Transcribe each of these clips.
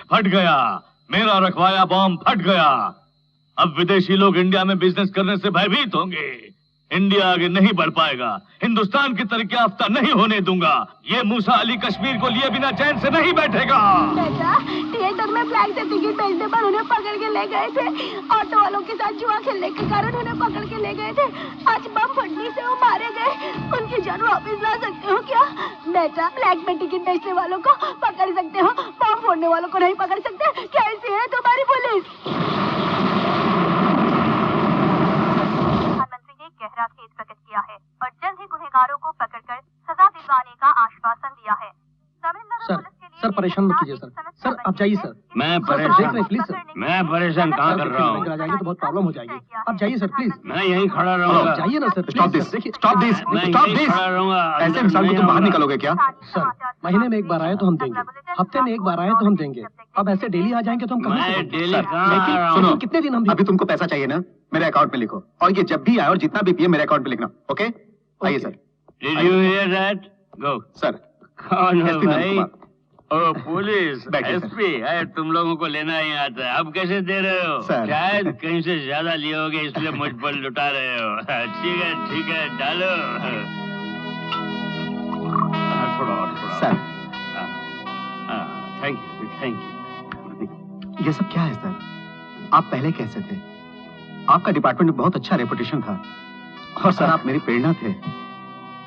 फट गया, मेरा रखवाया बॉम्ब फट गया। अब विदेशी लोग इंडिया में बिजनेस करने से भयभीत होंगे। इंडिया आगे नहीं बढ़ पाएगा। हिंदुस्तान की तरक्की याफ्ता नहीं होने दूंगा। ये मूसा अली कश्मीर को लिए बिना चैन से नहीं बैठेगा। बेटा, थिएटर में ब्लैक से टिकट बेचने पर उन्हें पकड़ के ले गए थे। ऑटो वालों के साथ जुआ खेलने के कारण उन्हें पकड़ के ले गए थे। आज बम फटने से वो मारे गए। उनकी जान वापस ला सकते हो क्या? बेटा, ब्लैक में टिकट बेचने वालों को पकड़ सकते हो, बम फोड़ने वालों को नहीं पकड़ सकते। कैसी है तुम्हारी पुलिस? गहरा खेद प्रकट किया है और जल्द ही गुनहगारों को पकड़कर सजा दिलवाने का आश्वासन दिया है। सर परेशान मत कीजिए सर आप जाइए सर। मैं परेशान प्लीज सर। मैं परेशान कहाँ कर रहा हूँ? जाएंगे तो बहुत प्रॉब्लम हो जाएगी। आप जाइए सर प्लीज। मैं यहीं खड़ा रहूँगा। जाइए ना sir. Stop this, stop this, stop this. खड़ा रहूँगा। ऐसे इंसान को तुम बाहर निकालोगे क्या? सर, महीने में एक बार आए तो हम देंगे, हफ्ते में एक बार आए तो हम देंगे। अब ऐसे डेली आ जाएंगे तो हम कहाँ से देंगे? लेकिन सुनो, कितने दिन हम अभी तुमको पैसा चाहिए ना, मेरे अकाउंट में लिखो, और ये जब भी आए और जितना भी पिए मेरे अकाउंट में लिखना। ओके, आइए sir. Did you hear that? Go. Sir. कौन हो SP नंद भाई? कुमार। ओ पुलिस, बैठिए, सर। SP है, तुम लोगों को लेना ही आता है। अब कैसे दे रहे हो? सर। शायद कहीं से ज्यादा लिए होगे इसलिए मुझ पर लुटा रहे हो। ठीक है, डालो। थोड़ा और, थोड़ा। सर। Thank you. ये सब क्या है सर? आप पहले कैसे थे? आपका डिपार्टमेंट में बहुत अच्छा रेपुटेशन था और सर आप मेरी प्रेरणा थे,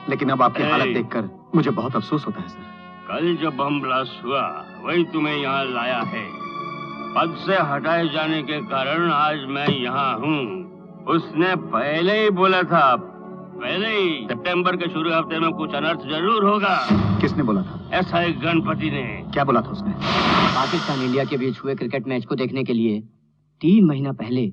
लेकिन अब आपकी हालत देखकर मुझे बहुत अफसोस होता है सर। कल जो बम ब्लास्ट हुआ वही तुम्हें यहाँ लाया है। पद से हटाए जाने के कारण आज मैं यहाँ हूँ। उसने पहले ही बोला था, पहले ही सितंबर के शुरू हफ्ते में कुछ अनर्थ जरूर होगा। किसने बोला था? ऐसा एक गणपति ने। क्या बोला था उसने? पाकिस्तान इंडिया के बीच हुए क्रिकेट मैच को देखने के लिए 3 महीना पहले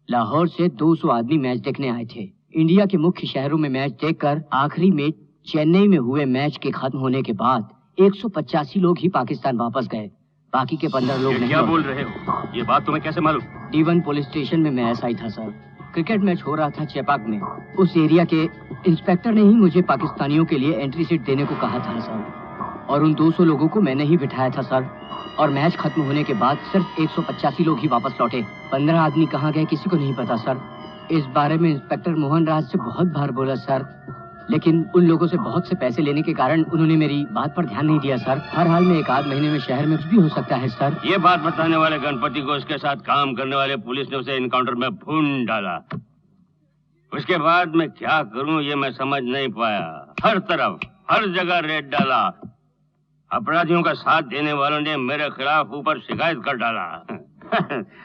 लाहौर से 200 आदमी मैच देखने आए थे। इंडिया के मुख्य शहरों में मैच देखकर आखिरी में चेन्नई में हुए मैच के खत्म होने के बाद 185 लोग ही पाकिस्तान वापस गए। बाकी के 15 लोग नहीं। क्या बोल रहे हो? ये बात तुम्हें कैसे मालूम? D1 पुलिस स्टेशन में मैं SI था सर। क्रिकेट मैच हो रहा था चेपाक में। उस एरिया के इंस्पेक्टर ने ही मुझे पाकिस्तानियों के लिए एंट्री सीट देने को कहा था सर, और उन 200 लोगों को मैंने ही बिठाया था सर। और मैच खत्म होने के बाद सिर्फ 185 लोग ही वापस लौटे। 15 आदमी कहाँ गए किसी को नहीं पता सर। इस बारे में इंस्पेक्टर मोहन राज से बहुत बार बोला सर, लेकिन उन लोगों से बहुत से पैसे लेने के कारण उन्होंने मेरी बात पर ध्यान नहीं दिया सर। हर हाल में 1 आध महीने में शहर में कुछ भी हो सकता है सर। ये बात बताने वाले गणपति को उसके साथ काम करने वाले पुलिस ने उसे इनकाउंटर में भून डाला। उसके बाद मैं क्या करूं ये मैं समझ नहीं पाया। हर तरफ हर जगह रेड डाला। अपराधियों का साथ देने वालों ने मेरे खिलाफ ऊपर शिकायत कर डाला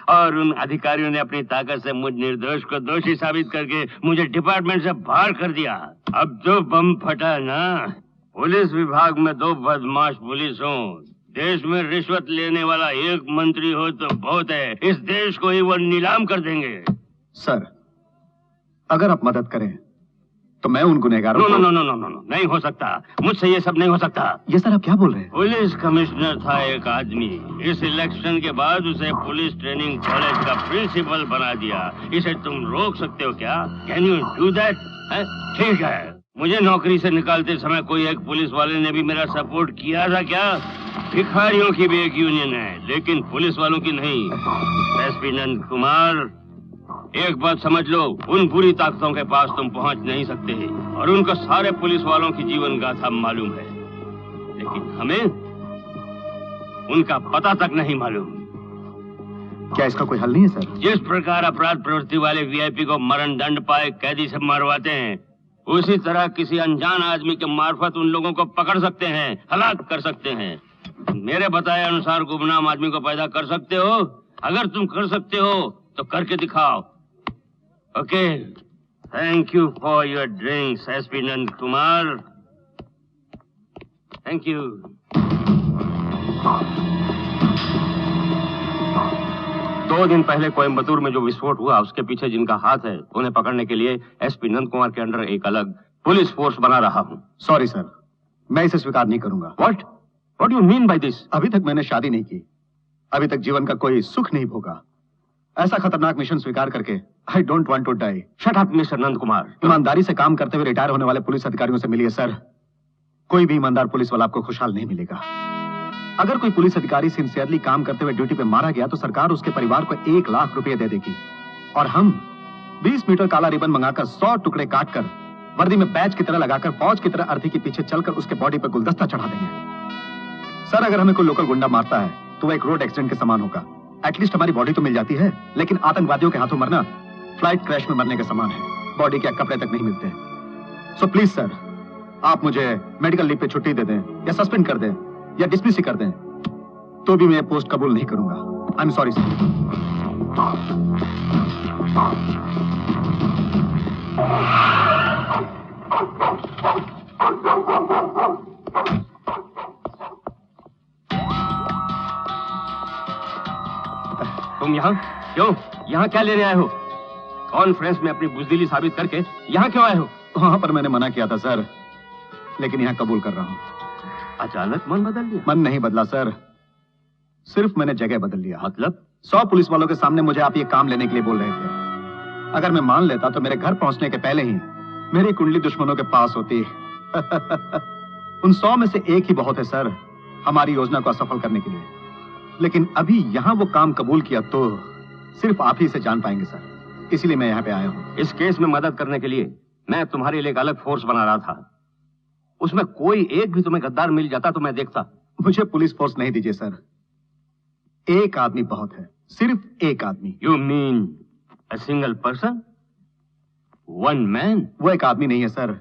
और उन अधिकारियों ने अपनी ताकत से मुझ निर्दोष को दोषी साबित करके मुझे डिपार्टमेंट से बाहर कर दिया। अब जो बम फटा ना, पुलिस विभाग में 2 बदमाश पुलिस हो, देश में रिश्वत लेने वाला एक मंत्री हो तो बहुत है। इस देश को ही वो नीलाम कर देंगे। सर, अगर आप मदद करें तो मैं उन गुनहगारों को... नो, नहीं हो सकता। मुझसे ये सब नहीं हो सकता। ये सर आप क्या बोल रहे हैं? पुलिस कमिश्नर था एक आदमी। इस इलेक्शन के बाद उसे पुलिस ट्रेनिंग कॉलेज का प्रिंसिपल बना दिया। इसे तुम रोक सकते हो क्या? Can you do that? ठीक है, मुझे नौकरी से निकालते समय कोई एक पुलिस वाले ने भी मेरा सपोर्ट किया था क्या? भिखारियों की भी एक यूनियन है, लेकिन पुलिस वालों की नहीं। SP नंद कुमार, एक बात समझ लो, उन बुरी ताकतों के पास तुम पहुंच नहीं सकते और उनको सारे पुलिस वालों की जीवन गाथा मालूम है, लेकिन हमें उनका पता तक नहीं मालूम। क्या इसका कोई हल नहीं है सर? जिस प्रकार अपराध प्रवृत्ति वाले VIP को मरण दंड पाए कैदी से मरवाते हैं, उसी तरह किसी अनजान आदमी के मार्फत उन लोगों को पकड़ सकते हैं, हलाक कर सकते हैं। मेरे बताए अनुसार गुमनाम आदमी को पैदा कर सकते हो। अगर तुम कर सकते हो तो करके दिखाओ। Okay, thank you for your drinks SP Nand Kumar. Thank you. दो दिन पहले कोयम्बतूर में जो विस्फोट हुआ, उसके पीछे जिनका हाथ है, उन्हें पकड़ने के लिए SP नंद कुमार के अंडर एक अलग पुलिस फोर्स बना रहा हूँ। सॉरी सर, मैं इसे स्वीकार नहीं करूंगा। What do you mean by this? अभी तक मैंने शादी नहीं की, अभी तक जीवन का कोई सुख नहीं भोगा। ऐसा खतरनाक मिशन स्वीकार करके I don't want to die. Shut up, mister Nand Kumar. ईमानदारी से काम करते हुए रिटायर होने वाले पुलिस अधिकारियों से मिलिए सर। कोई भी ईमानदार पुलिस वाला आपको खुशहाल नहीं मिलेगा। अगर कोई पुलिस अधिकारी सिंसियरली काम करते हुए ड्यूटी पे मारा गया तो सरकार उसके परिवार को 1 लाख रुपए दे देगी और हम 20 मीटर काला रिबन मंगाकर 100 टुकड़े काटकर वर्दी में बैच की तरह लगाकर फौज की तरह अर्थी के पीछे चलकर उसके बॉडी पर गुलदस्ता चढ़ा देंगे। सर, अगर हमें कोई लोकल गुंडा मारता है तो वो एक रोड एक्सीडेंट के समान होगा। एटलीस्ट हमारी बॉडी तो मिल जाती है, लेकिन आतंकवादियों के हाथों मरना फ्लाइट क्रैश में मरने के समान है। बॉडी के कपड़े तक नहीं मिलते। सो प्लीज सर, आप मुझे मेडिकल लीव पे छुट्टी दे दें या सस्पेंड कर दें या डिसमिस ही कर दें, तो भी मैं ये पोस्ट कबूल नहीं करूंगा। I am sorry sir. तुम यहाँ क्यों? यहाँ क्या लेने आए हो? कॉन्फ्रेंस में अपनी बुजदिली साबित करके यहाँ क्यों आए हो? वहां पर मैंने मना किया था सर, लेकिन यहाँ कबूल कर रहा हूँ। अचानक मन बदल लिया? मन नहीं बदला सर, सिर्फ मैंने जगह बदल लिया। मतलब? 100 पुलिस वालों के सामने मुझे आप ये काम लेने के लिए बोल रहे थे। अगर मैं मान लेता तो मेरे घर पहुंचने के पहले ही मेरी कुंडली दुश्मनों के पास होती। उन 100 में से एक ही बहुत है सर हमारी योजना को असफल करने के लिए। लेकिन अभी यहाँ वो काम कबूल किया तो सिर्फ आप ही इसे जान पाएंगे सर, इसीलिए मैं यहाँ पे आया हूँ। इस केस में मदद करने के लिए मैं तुम्हारे लिए एक अलग फोर्स बना रहा था। उसमें कोई एक भी तुम्हें गद्दार मिल जाता तो मैं देखता। मुझे पुलिस फोर्स नहीं दीजिए सर, एक आदमी बहुत है, सिर्फ एक आदमी। You mean a single person? One man? वो एक आदमी नहीं है sir,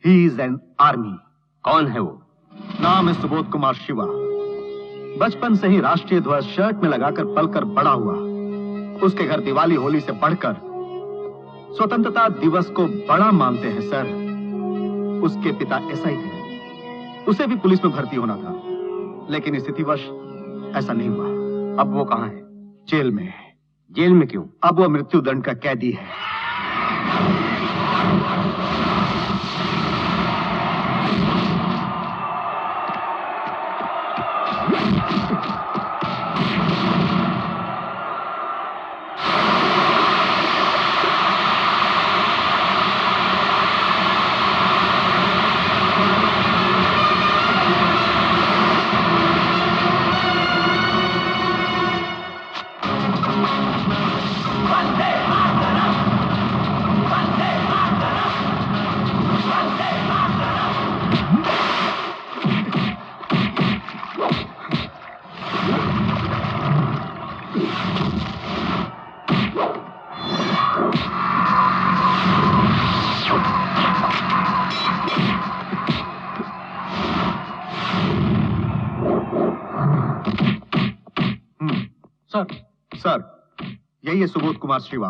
he is an army. कौन है वो? नाम है सुबोध कुमार शिवा। बचपन से ही राष्ट्रीय ध्वज शर्ट में लगाकर पलकर बड़ा हुआ। उसके घर दिवाली होली से बढ़कर स्वतंत्रता दिवस को बड़ा मानते हैं सर। उसके पिता एसआई थे, उसे भी पुलिस में भर्ती होना था, लेकिन स्थितिवश ऐसा नहीं हुआ। अब वो कहाँ है? जेल में। जेल में क्यों? अब वो मृत्यु दंड का कैदी है। सर, यही है सुबोध कुमार शिवा।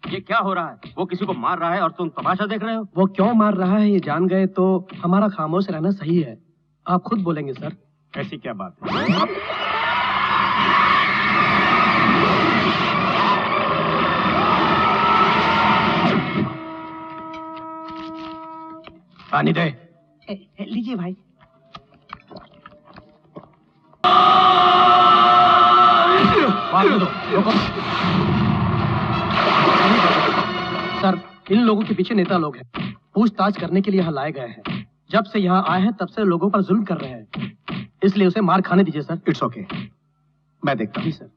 ये क्या हो रहा है? वो किसी को मार रहा है और तुम तमाशा देख रहे हो? वो क्यों मार रहा है ये जान गए तो हमारा खामोश रहना सही है। आप खुद बोलेंगे सर। ऐसी क्या बात है? पानी दे। लीजिए भाई। सर, इन लोगों के पीछे नेता लोग हैं, पूछताछ करने के लिए यहाँ लाए गए हैं। जब से यहाँ आए हैं तब से लोगों पर जुल्म कर रहे हैं, इसलिए उसे मार खाने दीजिए सर। इट्स ओके, मैं देखता हूँ। जी सर।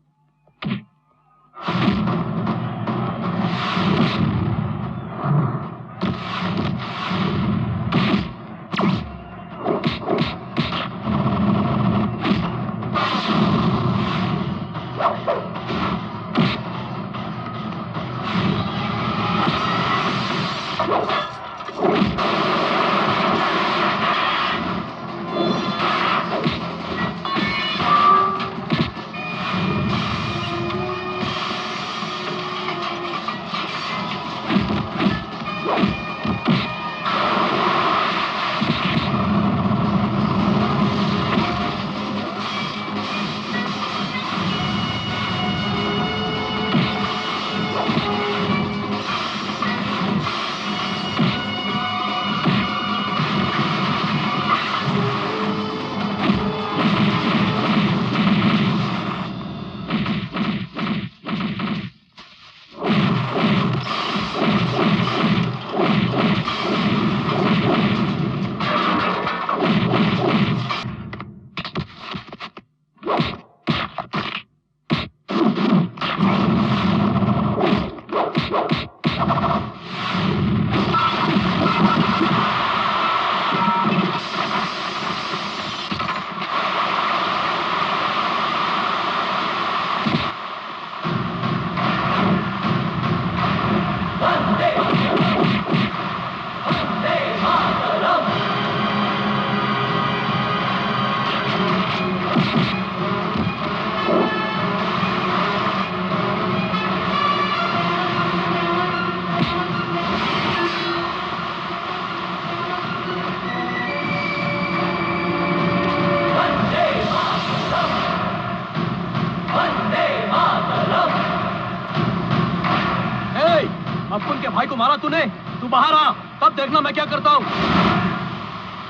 देखना मैं क्या करता हूँ।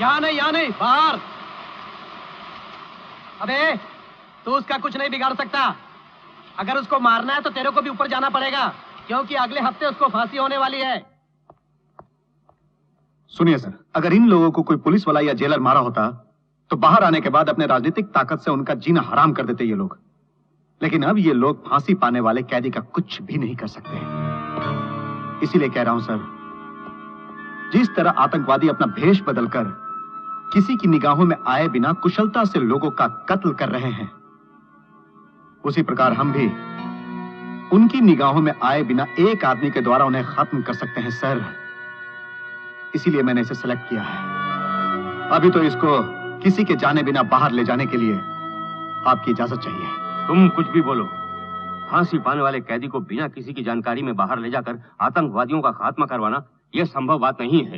यहाँ नहीं, बाहर। अबे तू उसका कुछ नहीं बिगाड़ सकता। अगर उसको मारना है तो तेरे को भी ऊपर जाना पड़ेगा, क्योंकि अगले हफ्ते उसको फांसी होने वाली है। सुनिए सर, अगर इन लोगों को कोई पुलिस वाला या जेलर मारा होता तो बाहर आने के बाद अपने राजनीतिक ताकत से उनका जीना हराम कर देते ये लोग। लेकिन अब ये लोग फांसी पाने वाले कैदी का कुछ भी नहीं कर सकते। इसीलिए कह रहा हूं सर, जिस तरह आतंकवादी अपना भेष बदलकर किसी की निगाहों में आए बिना कुशलता से लोगों का कत्ल कर रहे हैं, उसी प्रकार हम भी उनकी निगाहों में आए बिना एक आदमी के द्वारा उन्हें खत्म कर सकते हैं सर। इसीलिए मैंने इसे सेलेक्ट किया है। अभी तो इसको किसी के जाने बिना बाहर ले जाने के लिए आपकी इजाजत चाहिए। तुम कुछ भी बोलो, फांसी पाने वाले कैदी को बिना किसी की जानकारी में बाहर ले जाकर आतंकवादियों का खात्मा करवाना यह संभव बात नहीं है।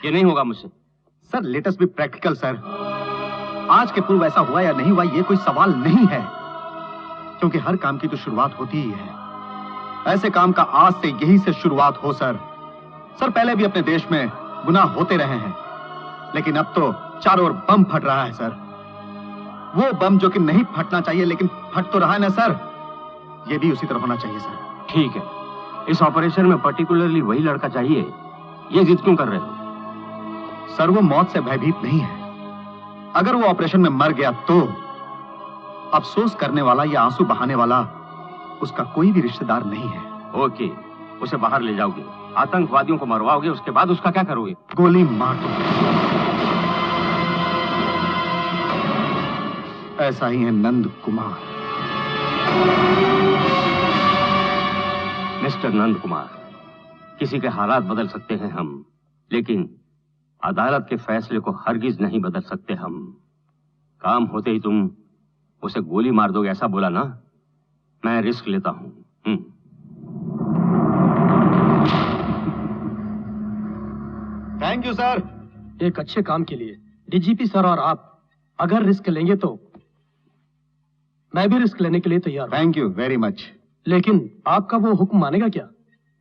ये नहीं होगा मुझसे। Sir let us be practical sir. आज के पूर्व ऐसा हुआ या नहीं हुआ ये कोई सवाल नहीं है, क्योंकि हर काम की तो शुरुआत होती ही है। ऐसे काम का आज से यही से शुरुआत हो सर। सर पहले भी अपने देश में गुनाह होते रहे हैं, लेकिन अब तो चारों ओर बम फट रहा है सर। वो बम जो कि नहीं फटना चाहिए लेकिन फट तो रहा है ना सर, ये भी उसी तरह होना चाहिए सर। ठीक है, इस ऑपरेशन में पर्टिकुलरली वही लड़का चाहिए। ये जिद क्यों कर रहे हो? सर वो मौत से भयभीत नहीं है। अगर वो ऑपरेशन में मर गया तो अफसोस करने वाला या आंसू बहाने वाला उसका कोई भी रिश्तेदार नहीं है। ओके, उसे बाहर ले जाओगे, आतंकवादियों को मरवाओगे, उसके बाद उसका क्या करोगे? गोली मार दो। ऐसा ही है नंद कुमार। मिस्टर नंद कुमार, किसी के हालात बदल सकते हैं हम, लेकिन अदालत के फैसले को हरगिज नहीं बदल सकते हम। काम होते ही तुम उसे गोली मार दोगे ऐसा बोला ना, मैं रिस्क लेता हूं। Thank you sir. एक अच्छे काम के लिए डीजीपी सर और आप अगर रिस्क लेंगे तो मैं भी रिस्क लेने के लिए तैयार हूं। Thank you very much. लेकिन आपका वो हुक्म मानेगा क्या?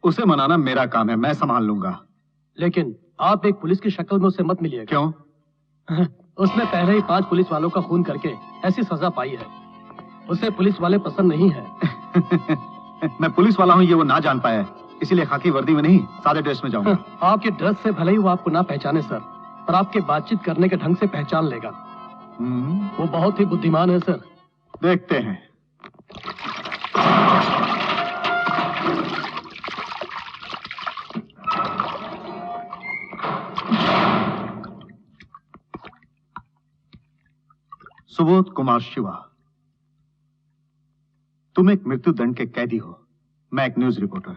उसे मनाना मेरा काम है, मैं संभाल लूंगा। लेकिन आप एक पुलिस की शक्ल में उससे मत मिलिएगा। क्यों? उसने पहले ही 5 पुलिस वालों का खून करके ऐसी सजा पाई है, उसे पुलिस वाले पसंद नहीं है। मैं पुलिस वाला हूँ ये वो ना जान पाया, इसीलिए खाकी वर्दी में नहीं सादे ड्रेस में जाऊंगा। आपके ड्रेस से भले ही वो आपको ना पहचाने सर, पर आपके बातचीत करने के ढंग से पहचान लेगा। वो बहुत ही बुद्धिमान है सर। देखते हैं। सुबोध कुमार शिवा, तुम एक मृत्यु दंड के कैदी हो, मैं एक न्यूज रिपोर्टर।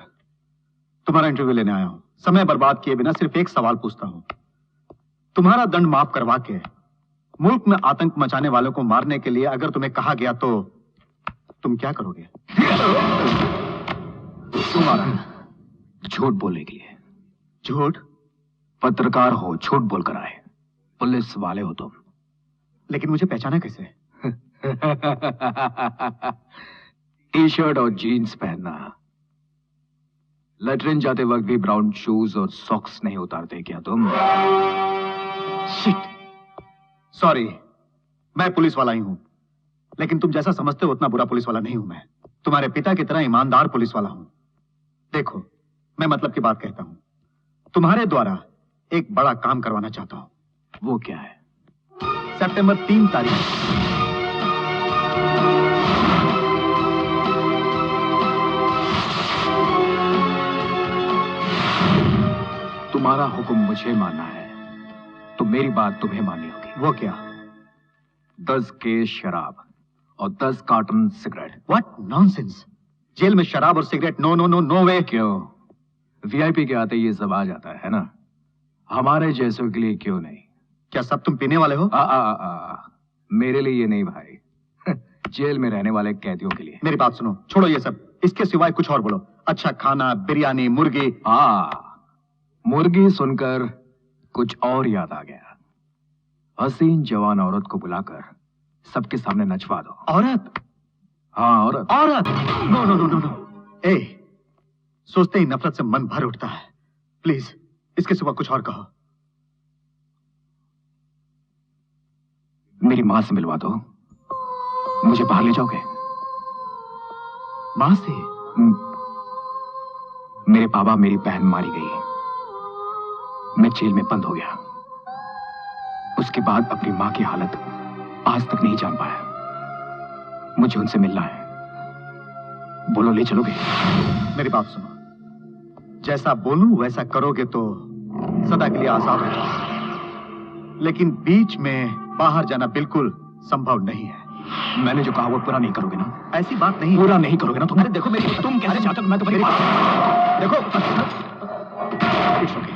तुम्हारा इंटरव्यू लेने आया हूं। समय बर्बाद किए बिना सिर्फ एक सवाल पूछता हूं। तुम्हारा दंड माफ करवा के मुल्क में आतंक मचाने वालों को मारने के लिए अगर तुम्हें कहा गया तो तुम क्या करोगे? तुम्हारा झूठ बोलने के लिए। झूठ? पत्रकार हो, झूठ बोलकर आए। पुलिस वाले हो तुम। लेकिन मुझे पहचाना कैसे? टी शर्ट और जीन्स पहनना। लेटरिन जाते वक्त भी ब्राउन शूज और सॉक्स नहीं उतारते क्या तुम? शिट, सॉरी, मैं पुलिस वाला ही हूं, लेकिन तुम जैसा समझते हो उतना बुरा पुलिस वाला नहीं हूं मैं। तुम्हारे पिता की तरह ईमानदार पुलिस वाला हूं। देखो, मैं मतलब की बात कहता हूं। तुम्हारे द्वारा एक बड़ा काम करवाना चाहता हूं। वो क्या है? सितंबर 3 तारीख तुम्हारा हुक्म मुझे मानना है तो मेरी बात तुम्हें माननी होगी। वो क्या? 10 केस शराब और 10 कार्टन सिगरेट। What nonsense! जेल में शराब और सिगरेट? No no no no way. क्यों? वीआईपी के आते ये सब आ जाता है ना, हमारे जैसों के लिए क्यों नहीं? क्या सब तुम पीने वाले हो? मेरे लिए ये नहीं भाई, जेल में रहने वाले कैदियों के लिए। मेरी बात सुनो, छोड़ो ये सब, इसके सिवाय कुछ और बोलो। अच्छा खाना, बिरयानी, मुर्गी। मुर्गी सुनकर कुछ और याद आ गया। हसीन जवान औरत को बुलाकर सबके सामने नचवा दो। औरत? हाँ औरत। औरत? No no no no no. ए, सोचते ही नफरत से मन भर उठता है। प्लीज इसके सिवा कुछ और कहो। मेरी मां से मिलवा दो। मुझे बाहर ले जाओगे? मां से? मेरे बाबा, मेरी बहन मारी गई, मैं जेल में बंद हो गया। उसके बाद अपनी मां की हालत आज तक नहीं जान पाया। मुझे उनसे मिलना है। बोलो, ले चलोगे? मेरी बात सुनो, जैसा बोलूं वैसा करोगे तो सदा के लिए आजाद हो जाओ, लेकिन बीच में बाहर जाना बिल्कुल संभव नहीं है। मैंने जो कहा वो पूरा नहीं करोगे ना? ऐसी बात नहीं। पूरा नहीं करोगे ना तुम? अरे देखो मेरी, तुम कैसे चाहते हो मैं तुम्हारी बात? देखो It's okay.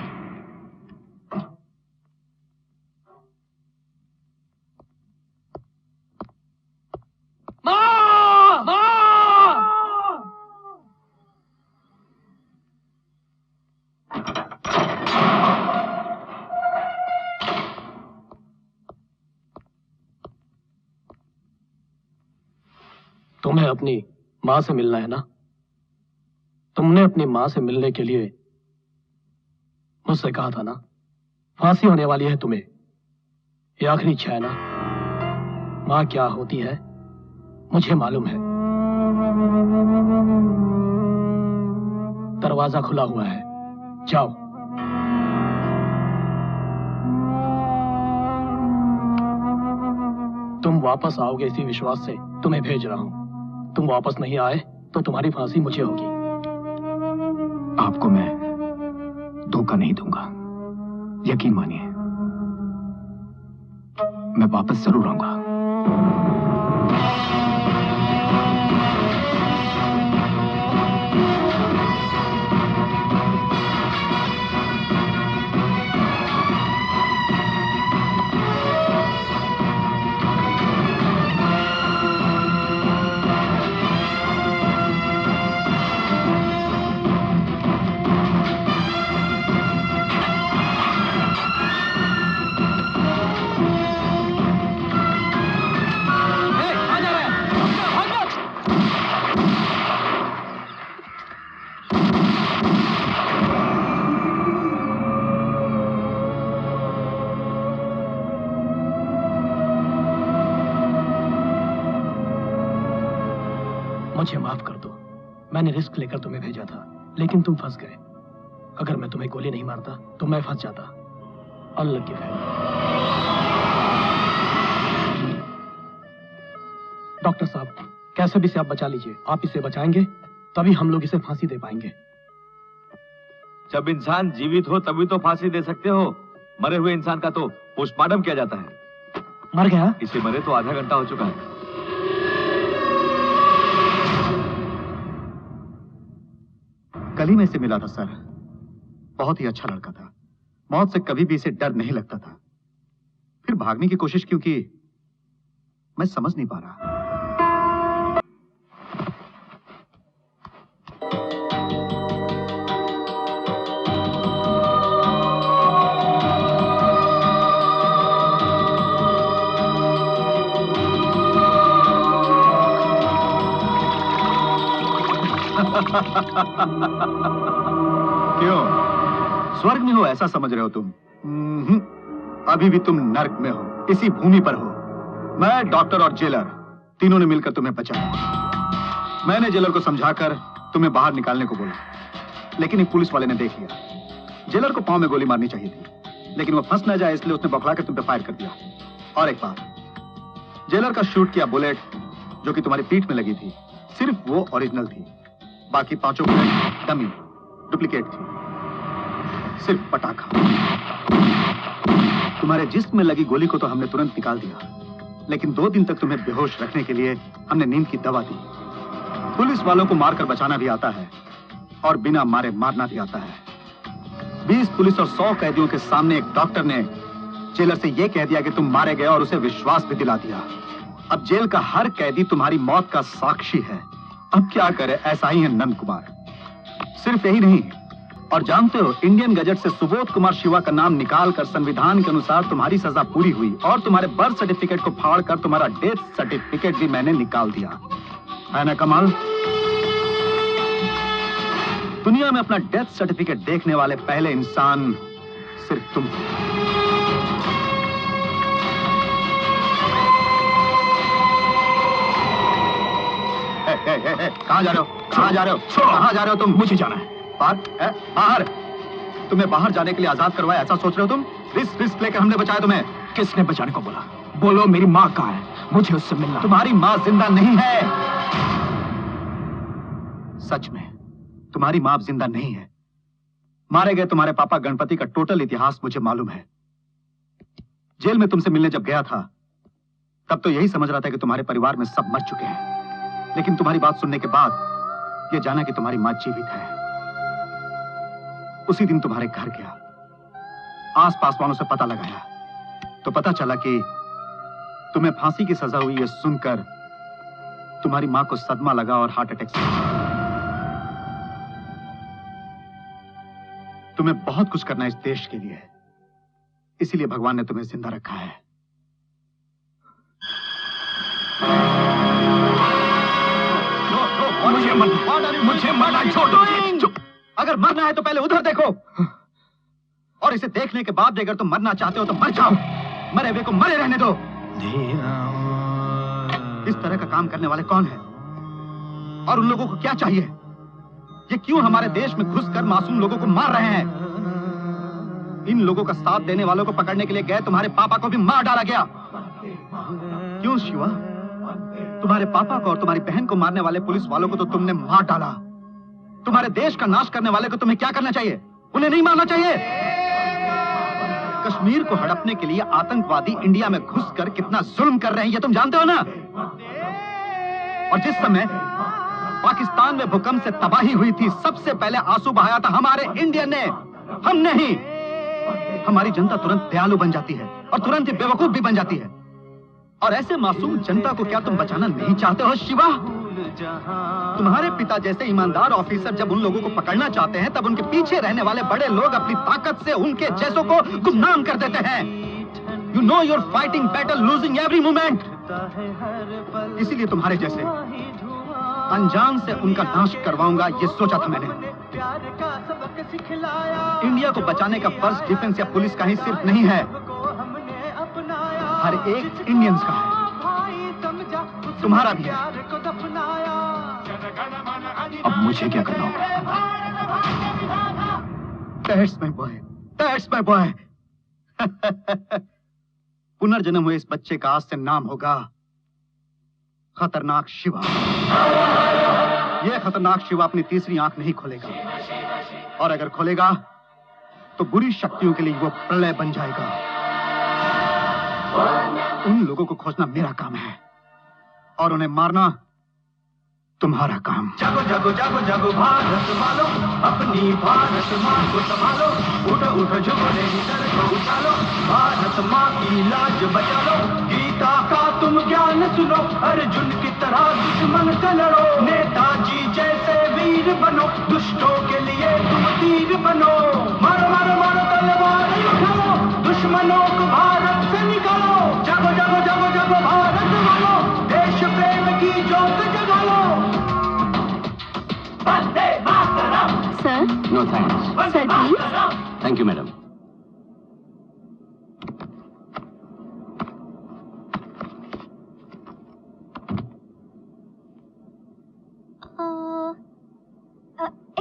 तुम्हें अपनी मां से मिलना है ना? तुमने अपनी मां से मिलने के लिए मुझसे कहा था ना? फांसी होने वाली है तुम्हें, ये आखिरी इच्छा है ना? मां क्या होती है मुझे मालूम है। दरवाजा खुला हुआ है, जाओ। तुम वापस आओगे इसी विश्वास से तुम्हें भेज रहा हूं। तुम वापस नहीं आए तो तुम्हारी फांसी मुझे होगी। आपको मैं धोखा नहीं दूंगा, यकीन मानिए। मैं वापस जरूर आऊंगा। मुझे माफ कर दो, मैंने रिस्क लेकर तुम्हें भेजा था, लेकिन तुम फंस गए। अगर मैं तुम्हें गोली नहीं मारता तो मैं फंस जाता। अल्लाह की फैल। डॉक्टर साहब, कैसे भी इसे आप बचा लीजिए। आप इसे बचाएंगे तभी हम लोग इसे फांसी दे पाएंगे। जब इंसान जीवित हो तभी तो फांसी दे सकते हो। मरे हुए इंसान का तो पोस्टमार्टम किया जाता है। मर गया? इसे मरे तो आधा घंटा हो चुका है। कल ही मैं इसे मिला था सर, बहुत ही अच्छा लड़का था। मौत से कभी भी इसे डर नहीं लगता था। फिर भागने की कोशिश क्यों की मैं समझ नहीं पा रहा। क्यों, स्वर्ग में हो ऐसा समझ रहे हो तुम? अभी भी तुम नर्क में हो, इसी भूमि पर हो। मैं, डॉक्टर और जेलर तीनों ने मिलकर तुम्हें बचाया। मैंने जेलर को समझाकर तुम्हें बाहर निकालने को बोला, लेकिन एक पुलिस वाले ने देख लिया। जेलर को पांव में गोली मारनी चाहिए थी, लेकिन वो फंस न जाए इसलिए उसने बौखलाकर तुम पे फायर कर दिया। और एक बात, जेलर का शूट किया बुलेट जो कि तुम्हारी पीठ में लगी थी, सिर्फ वो ओरिजिनल थी। बाकी पांचों बुलेट डमी, डुप्लीकेट थी, सिर्फ पटाखा। तुम्हारे जिस्म में लगी गोली को तो हमने तुरंत निकाल दिया, लेकिन 2 दिन तक तुम्हें बेहोश रखने के लिए हमने नींद की दवा दी। पुलिस वालों को मारकर बचाना भी आता है और बिना मारे मारना भी आता है। 20 पुलिस और 100 कैदियों के सामने एक डॉक्टर ने जेलर से यह कह दिया कि तुम मारे गए और उसे विश्वास भी दिला दिया। अब जेल का हर कैदी तुम्हारी मौत का साक्षी है। अब क्या करे, ऐसा ही है नंद कुमार। सिर्फ यही नहीं, और जानते हो, इंडियन गजट से सुबोध कुमार शिवा का नाम निकालकर संविधान के अनुसार तुम्हारी सजा पूरी हुई और तुम्हारे बर्थ सर्टिफिकेट को फाड़कर तुम्हारा डेथ सर्टिफिकेट भी मैंने निकाल दिया। है ना कमाल? दुनिया में अपना डेथ सर्टिफिकेट देखने वाले पहले इंसान सिर्फ तुम। कहाँ जा रहे हो? कहाँ जा रहे हो? कहाँ जा रहे हो तुम? मुझे जाना है। बाहर? बाहर? तुम्हें बाहर जाने के लिए आजाद करवाया, ऐसा सोच रहे हो तुम? रिस्क लेकर हमने बचाया तुम्हें। किसने बचाने को बोला? बोलो, मेरी माँ कहाँ है? मुझे उससे मिलना। तुम्हारी माँ जिंदा नहीं है। सच में तुम्हारी माँ अब जिंदा नहीं है। मारे गए तुम्हारे पापा गणपति का टोटल इतिहास मुझे मालूम है। जेल में तुमसे मिलने जब गया था तब तो यही समझ रहा था कि तुम्हारे परिवार में सब मर चुके हैं, लेकिन तुम्हारी बात सुनने के बाद यह जाना कि तुम्हारी माँ जीवित है। उसी दिन तुम्हारे घर गया, आस-पास वालों से पता लगाया तो पता चला कि तुम्हें फांसी की सजा हुई है सुनकर तुम्हारी मां को सदमा लगा और हार्ट अटैक से। तुम्हें बहुत कुछ करना है इस देश के लिए, इसीलिए भगवान ने तुम्हें जिंदा रखा है। मुझे मरना छोड़ दो। अगर मरना है तो पहले उधर देखो, और इसे देखने के बाद अगर तुम मरना चाहते हो तो मर जाओ। मरे हुए को मरे रहने दो। इस तरह का काम करने वाले कौन हैं? और उन लोगों को क्या चाहिए? ये क्यों हमारे देश में घुसकर मासूम लोगों को मार रहे हैं? इन लोगों का साथ देने वालों को पकड़ने के लिए गए तुम्हारे पापा को भी मार डाला गया। क्यों शिवा? तुम्हारे पापा को और तुम्हारी बहन को मारने वाले पुलिस वालों को तो तुमने मार डाला। तुम्हारे देश का नाश करने वाले को तुम्हें क्या करना चाहिए? उन्हें नहीं मारना चाहिए। कश्मीर को हड़पने के लिए आतंकवादी इंडिया में घुसकर कितना जुल्म कर रहे हैं ये तुम जानते हो ना? और जिस समय पाकिस्तान में भूकंप से तबाही हुई थी, सबसे पहले आंसू बहाया था हमारे इंडियन ने, हम नहीं। हमारी जनता तुरंत दयालु बन जाती है और तुरंत ही बेवकूफ भी बन जाती है। और ऐसे मासूम जनता को क्या तुम बचाना नहीं चाहते हो शिवा? तुम्हारे पिता जैसे ईमानदार ऑफिसर जब उन लोगों को पकड़ना चाहते हैं तब उनके पीछे रहने वाले बड़े लोग अपनी ताकत से उनके जैसों को गुमनाम कर देते हैं। You know your fighting battle losing every moment. इसीलिए तुम्हारे जैसे अनजान से उनका नाश करवाऊंगा ये सोचा था मैंने। इंडिया को बचाने का फर्ज डिफेंस या पुलिस का ही सिर्फ नहीं है, हर एक इंडियंस का है। तुम्हारा भी है। अब मुझे क्या करना होगा? That's my boy. That's my boy. पुनर्जन्म हुए इस बच्चे का आज से नाम होगा खतरनाक शिवा। यह खतरनाक शिवा अपनी तीसरी आंख नहीं खोलेगा, और अगर खोलेगा तो बुरी शक्तियों के लिए वो प्रलय बन जाएगा। उन लोगों को खोजना मेरा काम है और उन्हें मारना तुम्हारा काम। जागो जागो जागो जागो भारत वालों, अपनी भारत माँ को संभालो। उठो उठो झुकने की सर को उछालो, भारत माँ की लाज बचा लो। गीता का तुम ज्ञान सुनो, अर्जुन की तरह दुश्मन से लड़ो। नेताजी जैसे वीर बनो, दुष्टों के लिए तुम तीर बनो। मारो मारो मारो तलवार उठाओ, दुश्मनों को भारत से निकालो। जागो जागो जागो जागो भारत वालों, देश प्रेम की ज्योत जगा लो। Sir? No thanks. Sir please. Thank you madam.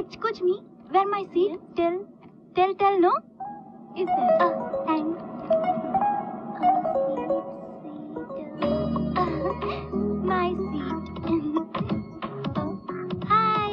Excuse me, where my seat? Tell, no? Is there? Thanks. My seat. Hi.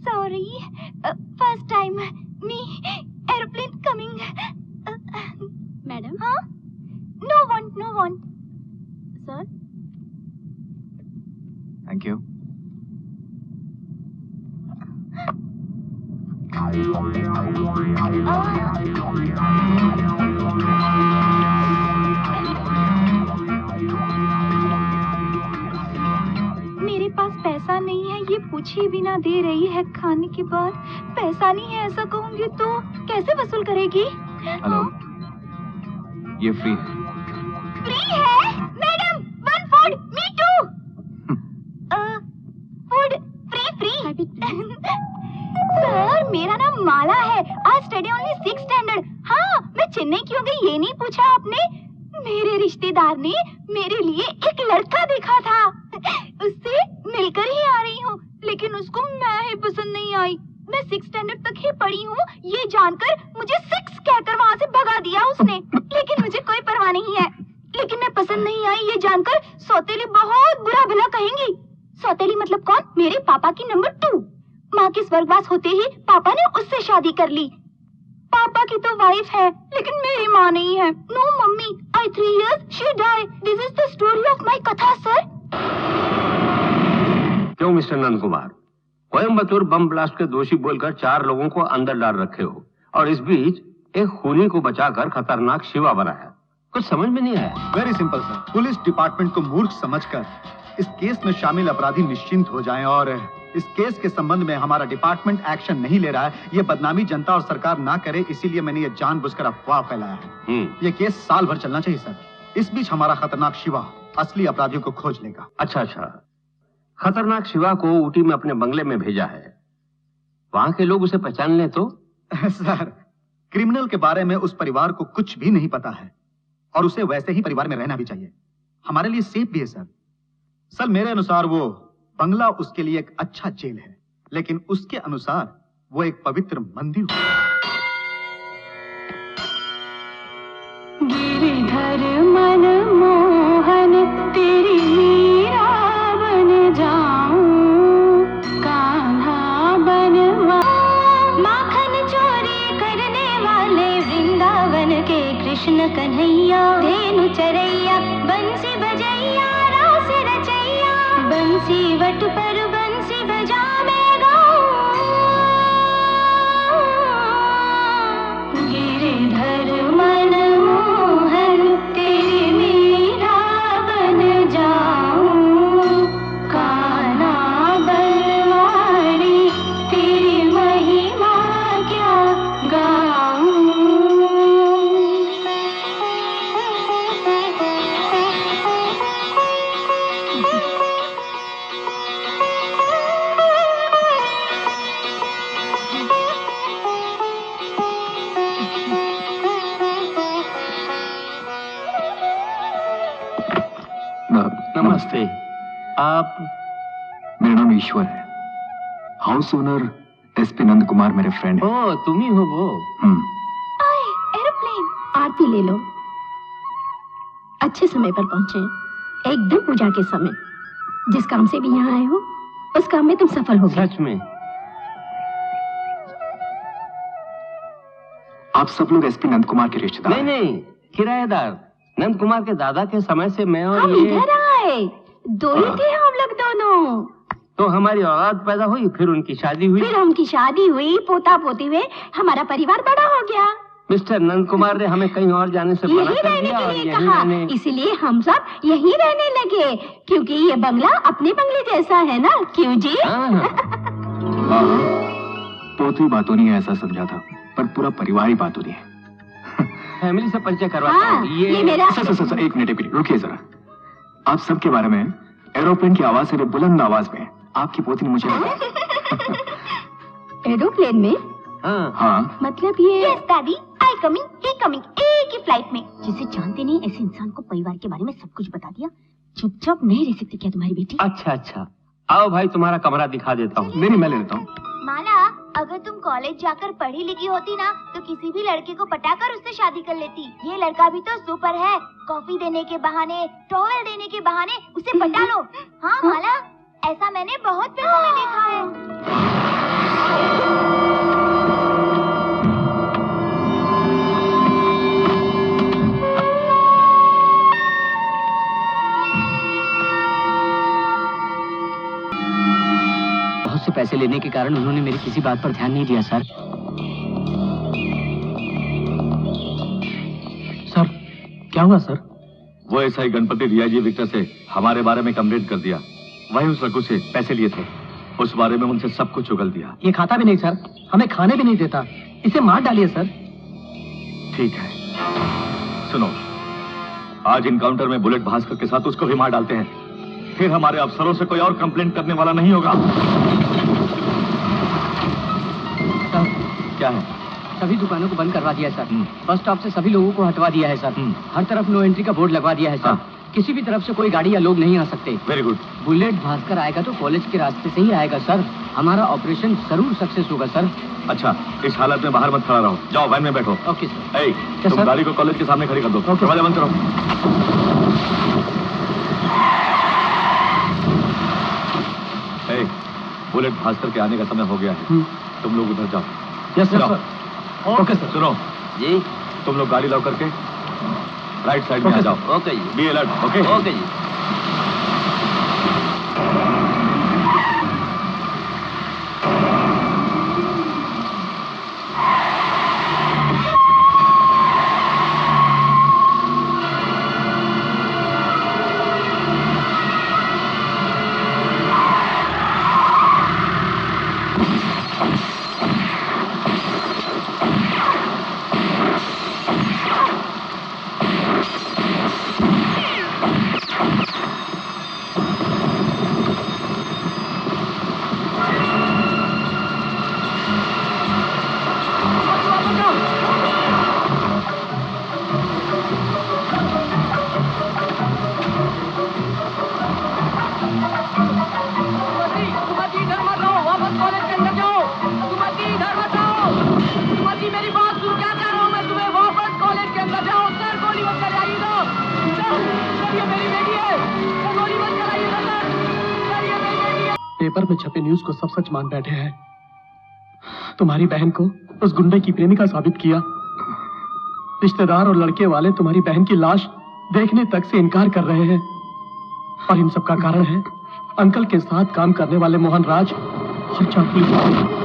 Sorry, first time me airplane coming. Madam? Huh? No want. Sir? Thank you. मेरे पास पैसे पैसा नहीं है ये पूछे बिना दे रही है खाने के बाद। पैसा नहीं है ऐसा कहूंगी तो कैसे वसूल करेगी? हेलो, ये फ्री है। फ्री है? Madam, one food, me too. Food free. Sir, मेरा नाम माला है। I study only 6th standard. हाँ, मैं चेन्नई क्यों गई ये नहीं पूछा आपने? मेरे रिश्तेदार ने मेरे लिए एक लड़का देखा था, उससे मिलकर ही आ रही हूँ, लेकिन उसको मैं ही पसंद नहीं आई। मैं 6th स्टैंडर्ड तक ही पढ़ी हूँ, ये जानकर मुझे 6 कहकर वहाँ से भगा दिया उसने। लेकिन मुझे कोई परवाह नहीं है। लेकिन मैं पसंद नहीं आई ये जानकर सौतेली बहुत बुरा भला कहेंगी। सौतेली मतलब कौन? मेरे पापा की नंबर 2। माँ के स्वर्गवास होते ही पापा ने उससे शादी कर ली। पापा की तो वाइफ है, लेकिन मेरी माँ नहीं है। No mummy, I 3 years she died. This is the story of my कथा सर। क्यों mister Nand Kumar, Coimbatore bomb blast के दोषी बोलकर 4 लोगों को अंदर डाल रखे हो, और इस बीच एक खूनी को बचाकर खतरनाक शिवा बनाया। कुछ समझ में नहीं आया। Very simple sir, police department को मूर्ख समझकर इस केस में शामिल अपराधी निश्चिंत हो जाएं, और इस केस के संबंध में हमारा डिपार्टमेंट एक्शन नहीं ले रहा है, ये बदनामी जनता और सरकार ना करे, इसीलिए मैंने ये जानबूझकर अफवाह फैलाया है। ये केस साल भर चलना चाहिए सर। इस बीच हमारा खतरनाक शिवा असली अपराधियों को खोज लेगा। अच्छा, खतरनाक शिवा को ऊटी में अपने बंगले में भेजा है, वहाँ के लोग उसे पहचान ले तो? सर, क्रिमिनल के बारे में उस परिवार को कुछ भी नहीं पता है, और उसे वैसे ही परिवार में रहना भी चाहिए। हमारे लिए सेफ भी है सर। सर, मेरे अनुसार वो बंगला उसके लिए एक अच्छा जेल है, लेकिन उसके अनुसार वो एक पवित्र मंदिर है। गिरिधर मन मोहन तेरी मीरा बन जाऊं, कान्हा बनवा। माखन चोरी करने वाले वृंदावन के कृष्ण कन्हैया, धेनु चरैया बंसी बजैया रास रचैया, बंसी वट पर बंसी बजा मैं गाऊं। गिरिधर मन मोहन तेरी मीरा बन जाऊं, कान्हा बनवारी तेरी महिमा क्या गाऊं। नमस्ते। आप? मेरा नाम ईश्वर है, house owner SP Nand Kumar मेरे फ्रेंड है। ओ, तुम ही हो वो? आए, एरोप्लेन। आरती ले लो। अच्छे समय पर पहुंचे, एकदम पूजा के समय। जिस काम से भी यहाँ आए हो, उस काम में तुम सफल हो गए। सच में? आप सब लोग एसपी नंद कुमार के रिश्तेदार? नहीं, किराएदार। नंद कुमार के दादा के समय से मैं और हम ये इधर आए, 2 ही थे हम लोग दोनों। तो हमारी औलाद पैदा हुई, फिर उनकी शादी हुई, फिर उनकी शादी हुई, पोता पोती हुए, हमारा परिवार बड़ा हो गया। मिस्टर नंद कुमार ने हमें कहीं और जाने से मना यही कर रहने दिया के और लिए यहीं कहा, रहने। इसीलिए हम सब यहीं रहने लगे, क्योंकि ये बंगला अपने बंगले जैसा है ना, क्यों जी? हाँ, पोती बातों नहीं ऐसा समझा था, पर पूरा परिवार ही बातों नहीं है। फैमिली से परिचय करवाता हाँ, हूँ। ये मेरा। सर, एक मिनट रुकिए जरा। आप सबके बारे में एरोप्लेन की आवाज से बुलंद आवाज में आपकी पोती ने मुझे बताया। एरोप्लेन में? हाँ। मतलब ये? Yes daddy, I coming, he coming, एक ही फ्लाइट में। जिसे जानते नहीं ऐसे इंसान को परिवार के बारे में सब कुछ बता दिया। चुपचाप नहीं रह सकती क्या तुम्हारी बेटी? अच्छा, आओ भाई, तुम्हारा कमरा दिखा देता हूँ। नहीं, मैं ले लेता हूँ। माला, अगर तुम कॉलेज जाकर पढ़ी लिखी होती ना, तो किसी भी लड़के को पटाकर उससे शादी कर लेती। ये लड़का भी तो सुपर है, कॉफी देने के बहाने, टॉवेल देने के बहाने उसे पटा लो। हाँ माला, ऐसा मैंने बहुत फिल्मों में देखा है। बहुत से पैसे लेने के कारण उन्होंने मेरी किसी बात पर ध्यान नहीं दिया सर। सर, क्या हुआ सर? वो एसआई गणपति रियाजी विक्टर से हमारे बारे में कंप्लेंट कर दिया। वही उस लड़कों से पैसे लिए थे, उस बारे में उनसे सब कुछ उगल दिया। ये खाता भी नहीं सर, हमें खाने भी नहीं देता, इसे मार डालिए सर। ठीक है, सुनो, आज इनकाउंटर में बुलेट भास्कर के साथ उसको भी मार डालते हैं, फिर हमारे अफसरों से कोई और कंप्लेंट करने वाला नहीं होगा। सर, क्या है? सभी दुकानों को बंद करवा दिया है सर। बस स्टॉप से सभी लोगों को हटवा दिया है सर। हर तरफ नो एंट्री का बोर्ड लगवा दिया है सर। किसी भी तरफ से कोई गाड़ी या लोग नहीं आ सकते। Very good. बुलेट भास्कर आएगा तो कॉलेज के रास्ते से ही आएगा सर। हमारा ऑपरेशन जरूर सक्सेस होगा सर। अच्छा, इस हालत में बाहर मत खड़ा रहो, जाओ वैन में बैठो। Okay sir. ए, तुम सर? गाड़ी को कॉलेज के सामने खड़ी कर दो। दरवाजा बंद करो। ए, बुलेट भास्कर के आने का समय हो गया है, तुम लोग उधर जाओ। Yes sir. Okay sir. सुनो जी, तुम लोग गाड़ी लाओ करके राइट साइड में आ जाओ। ओके जी। Be alert. ओके ओके जी। पेपर में छपे न्यूज को सब सच मान बैठे हैं। तुम्हारी बहन को उस गुंडे की प्रेमिका साबित किया। रिश्तेदार और लड़के वाले तुम्हारी बहन की लाश देखने तक से इनकार कर रहे हैं। और इन सब का कारण है अंकल के साथ काम करने वाले मोहन राज और 4 पुलिस वाले।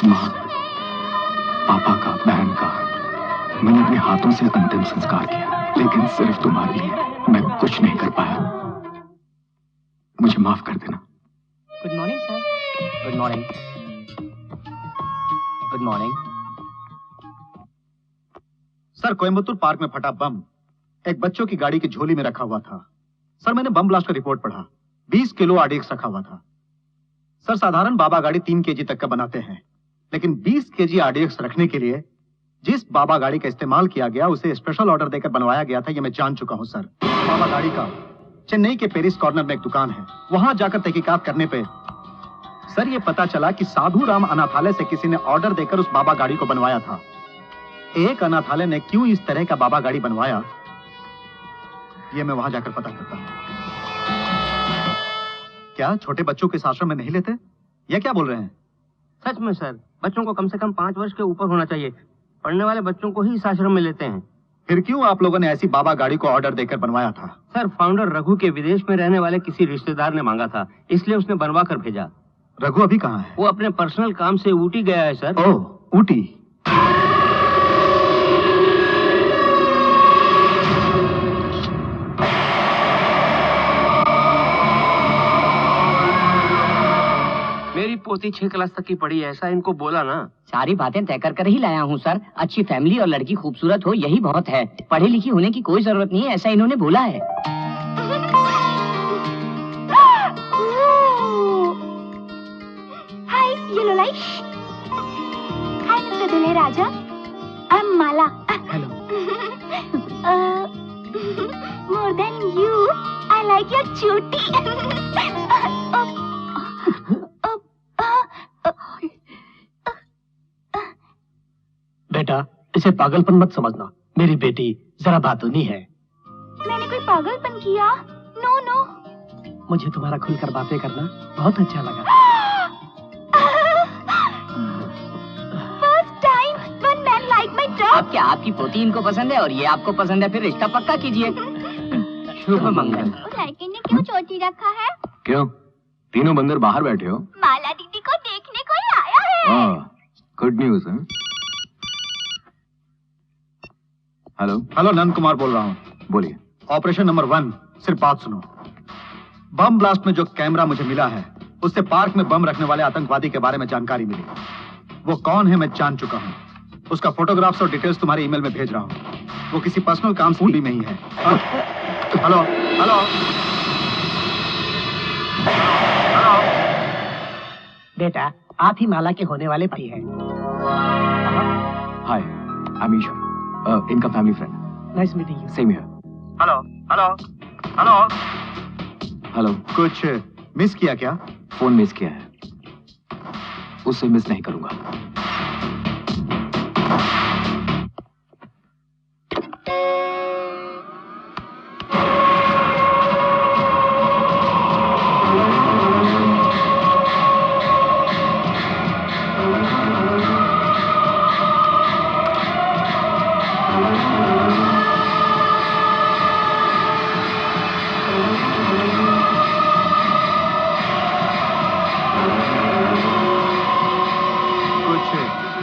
माँ, पापा का, बहन का मैंने अपने हाथों से अंतिम संस्कार किया, लेकिन सिर्फ तुम्हारे लिए मैं कुछ नहीं कर पाया। मुझे माफ कर देना। Good morning sir. Good morning. Good morning. Sir, Coimbatore park में फटा बम एक बच्चों की गाड़ी की झोली में रखा हुआ था। सर, मैंने बम ब्लास्ट का रिपोर्ट पढ़ा। 20 किलो आरडीएक्स रखा हुआ था। सर, साधारण बाबा गाड़ी 3 केजी तक का बनाते हैं, लेकिन 20 केजी आरडीएक्स रखने के लिए जिस बाबा गाड़ी का इस्तेमाल किया गया उसे स्पेशल ऑर्डर देकर बनवाया गया था, यह मैं जान चुका हूं सर। बाबा गाड़ी का चेन्नई के पेरिस कॉर्नर में एक दुकान है, वहां जाकर तहकीकात करने पे सर ये पता चला कि साधु राम अनाथालय से किसी ने ऑर्डर देकर उस बाबा गाड़ी को बनवाया था। एक अनाथालय ने क्यों इस तरह का बाबा गाड़ी बनवाया, ये मैं वहां जाकर पता करता हूं। क्या छोटे बच्चों के आश्रम में नहीं लेते? ये क्या बोल रहे हैं? सच में सर, बच्चों को कम से कम 5 वर्ष के ऊपर होना चाहिए। पढ़ने वाले बच्चों को ही इस आश्रम में लेते हैं। फिर क्यों आप लोगों ने ऐसी बाबा गाड़ी को ऑर्डर देकर बनवाया था? सर, फाउंडर रघु के विदेश में रहने वाले किसी रिश्तेदार ने मांगा था, इसलिए उसने बनवा कर भेजा। रघु अभी कहाँ है? वो अपने पर्सनल काम से ऊटी गया है सर। ओह, ऊटी। मेरी पोती 6 क्लास तक की पढ़ी है, ऐसा इनको बोला ना। सारी बातें तय कर ही लाया हूँ सर। अच्छी फैमिली और लड़की खूबसूरत हो, यही बहुत है। पढ़ी लिखी होने की कोई जरूरत नहीं है, ऐसा इन्होंने बोला है। Hi yellow light. Hi mister दुल्हे राजा, I am Mala. Hello. More than you, I like your चोटी। बेटा, इसे पागलपन मत समझना। मेरी बेटी जरा बातूनी है। मैंने कोई पागलपन किया? No no. मुझे तुम्हारा खुलकर बातें करना बहुत अच्छा लगा। First time one man like my dog. अब क्या आपकी पोती इनको पसंद है और ये आपको पसंद है, फिर रिश्ता पक्का कीजिए। शुभ मंगल। उस लड़के ने क्यों चोटी रखा है? क्यों? तीनों बंदर बाहर बैठे हो? माला दीदी को देखने कोई आया है। गुड न्यूज है। हेलो। हेलो, नंद कुमार बोल रहा हूँ। बोलिए। ऑपरेशन नंबर 1, सिर्फ बात सुनो। बम ब्लास्ट में जो कैमरा मुझे मिला है, उससे पार्क में बम रखने वाले आतंकवादी के बारे में जानकारी मिली। वो कौन है मैं जान चुका हूँ। उसका फोटोग्राफ्स और डिटेल्स तुम्हारे ईमेल में भेज रहा हूँ। वो किसी पर्सनल काम से में ही है। Hello hello hello. बेटा, आप ही माला के होने वाले पति हैं। हाय, आई एम ईश्वर, इनका family friend. Nice meeting you. Same here. Hello hello hello. Hello. कुछ मिस किया क्या? फोन मिस किया है, उससे मिस नहीं करूंगा।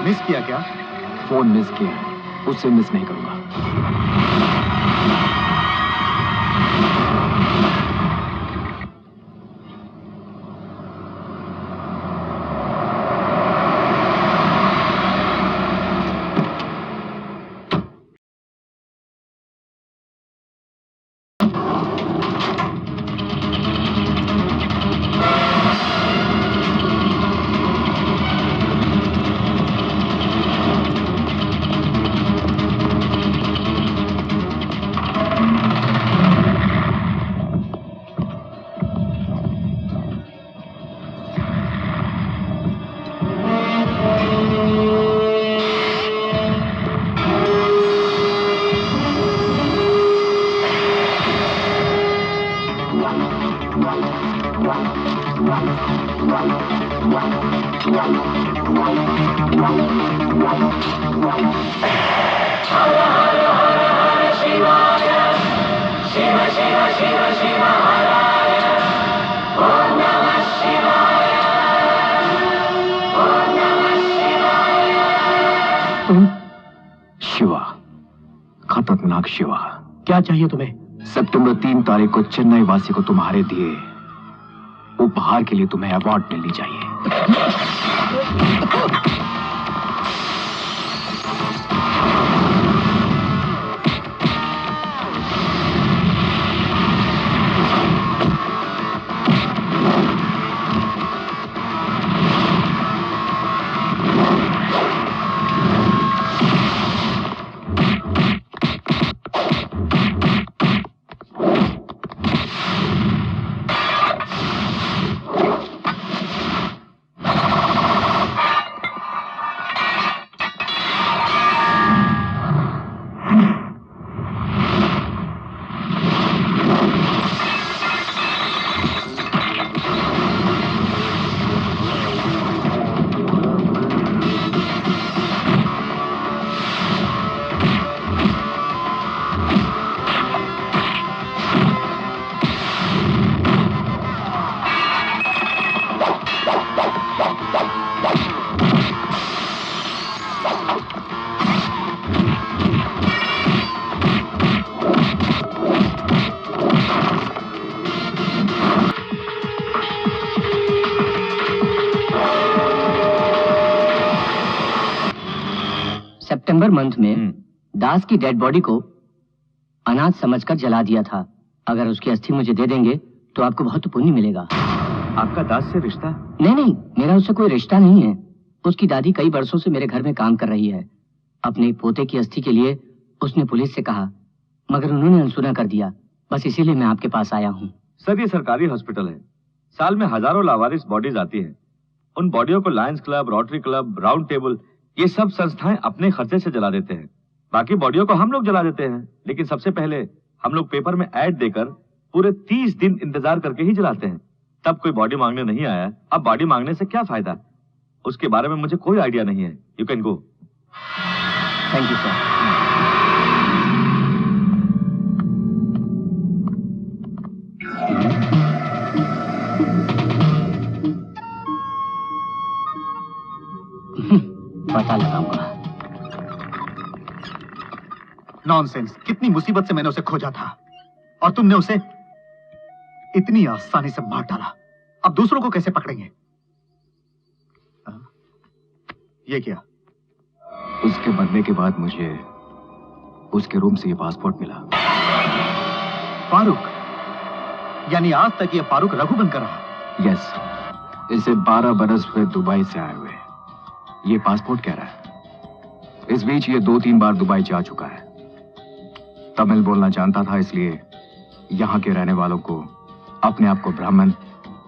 मिस किया क्या? फोन मिस किया है, उससे मिस नहीं करूंगा। Om Namah Shivaya. दीपकनाग शिवा। क्या चाहिए तुम्हें? सितंबर 3 तारीख को चेन्नई वासी को तुम्हारे दिए उपहार के लिए तुम्हें अवार्ड मिलनी चाहिए। सितंबर मंथ में दास की डेड बॉडी को अनाथ समझकर जला दिया था। अगर उसकी अस्थि मुझे दे देंगे तो आपको बहुत पुण्य मिलेगा। आपका दास से रिश्ता? नहीं, मेरा उससे कोई रिश्ता नहीं है। उसकी दादी कई वर्षों से मेरे घर में काम कर रही है। अपने पोते की अस्थि के लिए उसने पुलिस से कहा, मगर उन्होंने अनसुना कर दिया। बस इसीलिए मैं आपके पास आया हूँ। सर, ये सरकारी हॉस्पिटल है। साल में हजारों लावारिस बॉडीज आती हैं। उन बॉडियों को Lions club, rotary club, round table, ये सब संस्थाएं अपने खर्चे से जला देते हैं। बाकी बॉडियों को हम लोग जला देते हैं, लेकिन सबसे पहले हम लोग पेपर में ऐड देकर पूरे 30 दिन इंतजार करके ही जलाते हैं। तब कोई बॉडी मांगने नहीं आया। अब बॉडी मांगने से क्या फायदा? उसके बारे में मुझे कोई आइडिया नहीं है। You can go. Thank you sir. पता लगाऊंगा। नॉनसेंस। कितनी मुसीबत से मैंने उसे खोजा था और तुमने उसे इतनी आसानी से मार डाला। अब दूसरों को कैसे पकड़ेंगे? ये क्या? उसके मरने के बाद मुझे उसके रूम से ये पासपोर्ट मिला। फारूक? यानी आज तक ये फारूक रघु बनकर रहा? यस। इसे 12 बरस हुए दुबई से आए हुए। ये पासपोर्ट कह रहा है। इस बीच ये 2-3 बार दुबई जा चुका है। तमिल बोलना जानता था, इसलिए यहां के रहने वालों को अपने आप को ब्राह्मण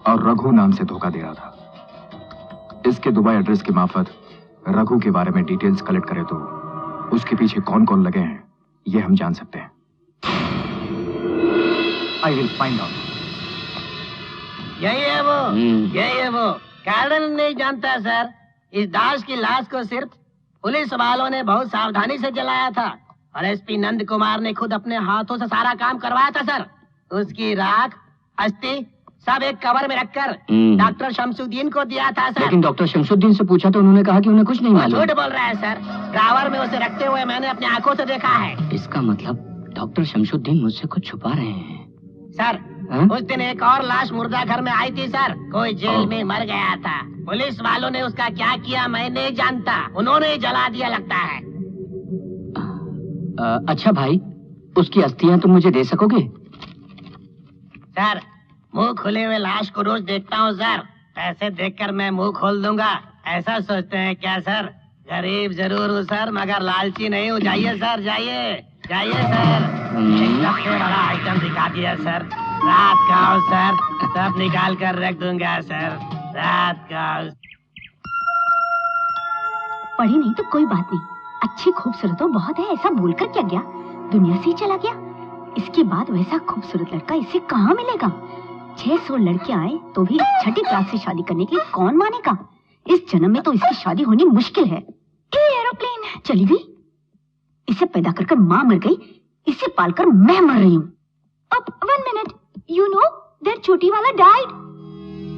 और रघु नाम से धोखा दे रहा था। इसके दुबई एड्रेस के मार्फत रघु के बारे में डिटेल्स कलेक्ट करें तो उसके पीछे कौन कौन लगे हैं ये हम जान सकते हैं। I will find out. यही है वो कारण नहीं जानता सर। इस दास की लाश को सिर्फ पुलिस वालों ने बहुत सावधानी से जलाया था और एसपी नंद कुमार ने खुद अपने हाथों से सारा काम करवाया था सर। उसकी राख, अस्थि सब एक कवर में रखकर डॉक्टर शमसुद्दीन को दिया था सर। लेकिन डॉक्टर शमसुद्दीन से पूछा तो उन्होंने कहा कि उन्हें कुछ नहीं मालूम। झूठ बोल रहा है सर। ड्रावर में उसे रखते हुए मैंने अपनी आंखों से देखा है। इसका मतलब डॉक्टर शमसुद्दीन मुझसे कुछ छुपा रहे हैं। सर उस दिन एक और लाश मुर्दा घर में आई थी सर। कोई जेल में मर गया था। पुलिस वालों ने उसका क्या किया मैं नहीं जानता। उन्होंने जला दिया लगता है। अच्छा भाई, उसकी अस्थियां तुम मुझे दे सकोगे? सर मुंह खुले हुए लाश को रोज देखता हूँ सर। पैसे देखकर मैं मुंह खोल दूंगा ऐसा सोचते हैं क्या सर? गरीब जरूर हूँ सर मगर लालची नहीं हूँ। जाइए सर, जाइए सर। सबसे बड़ा आइटम दिखा दिया सर। रात का आओ सर, सब निकाल कर रख दूंगा सर। रात का पढ़ी नहीं तो कोई बात नहीं। अच्छी खूबसूरत तो बहुत है ऐसा बोलकर क्या गया? दुनिया से ही चला गया। इसके बाद वैसा खूबसूरत लड़का इसे कहाँ मिलेगा? 600 लड़कियां आए तो भी 6ठी क्लास से शादी करने के लिए कौन मानेगा? इस जन्म में तो इसकी शादी होनी मुश्किल है। एरोप्लेन चली गई। इसे पैदा कर माँ मर गई, इसे पालकर मैं मर रही हूँ। अब 1 मिनट, यू नो दैट चोटी वाला डाइड।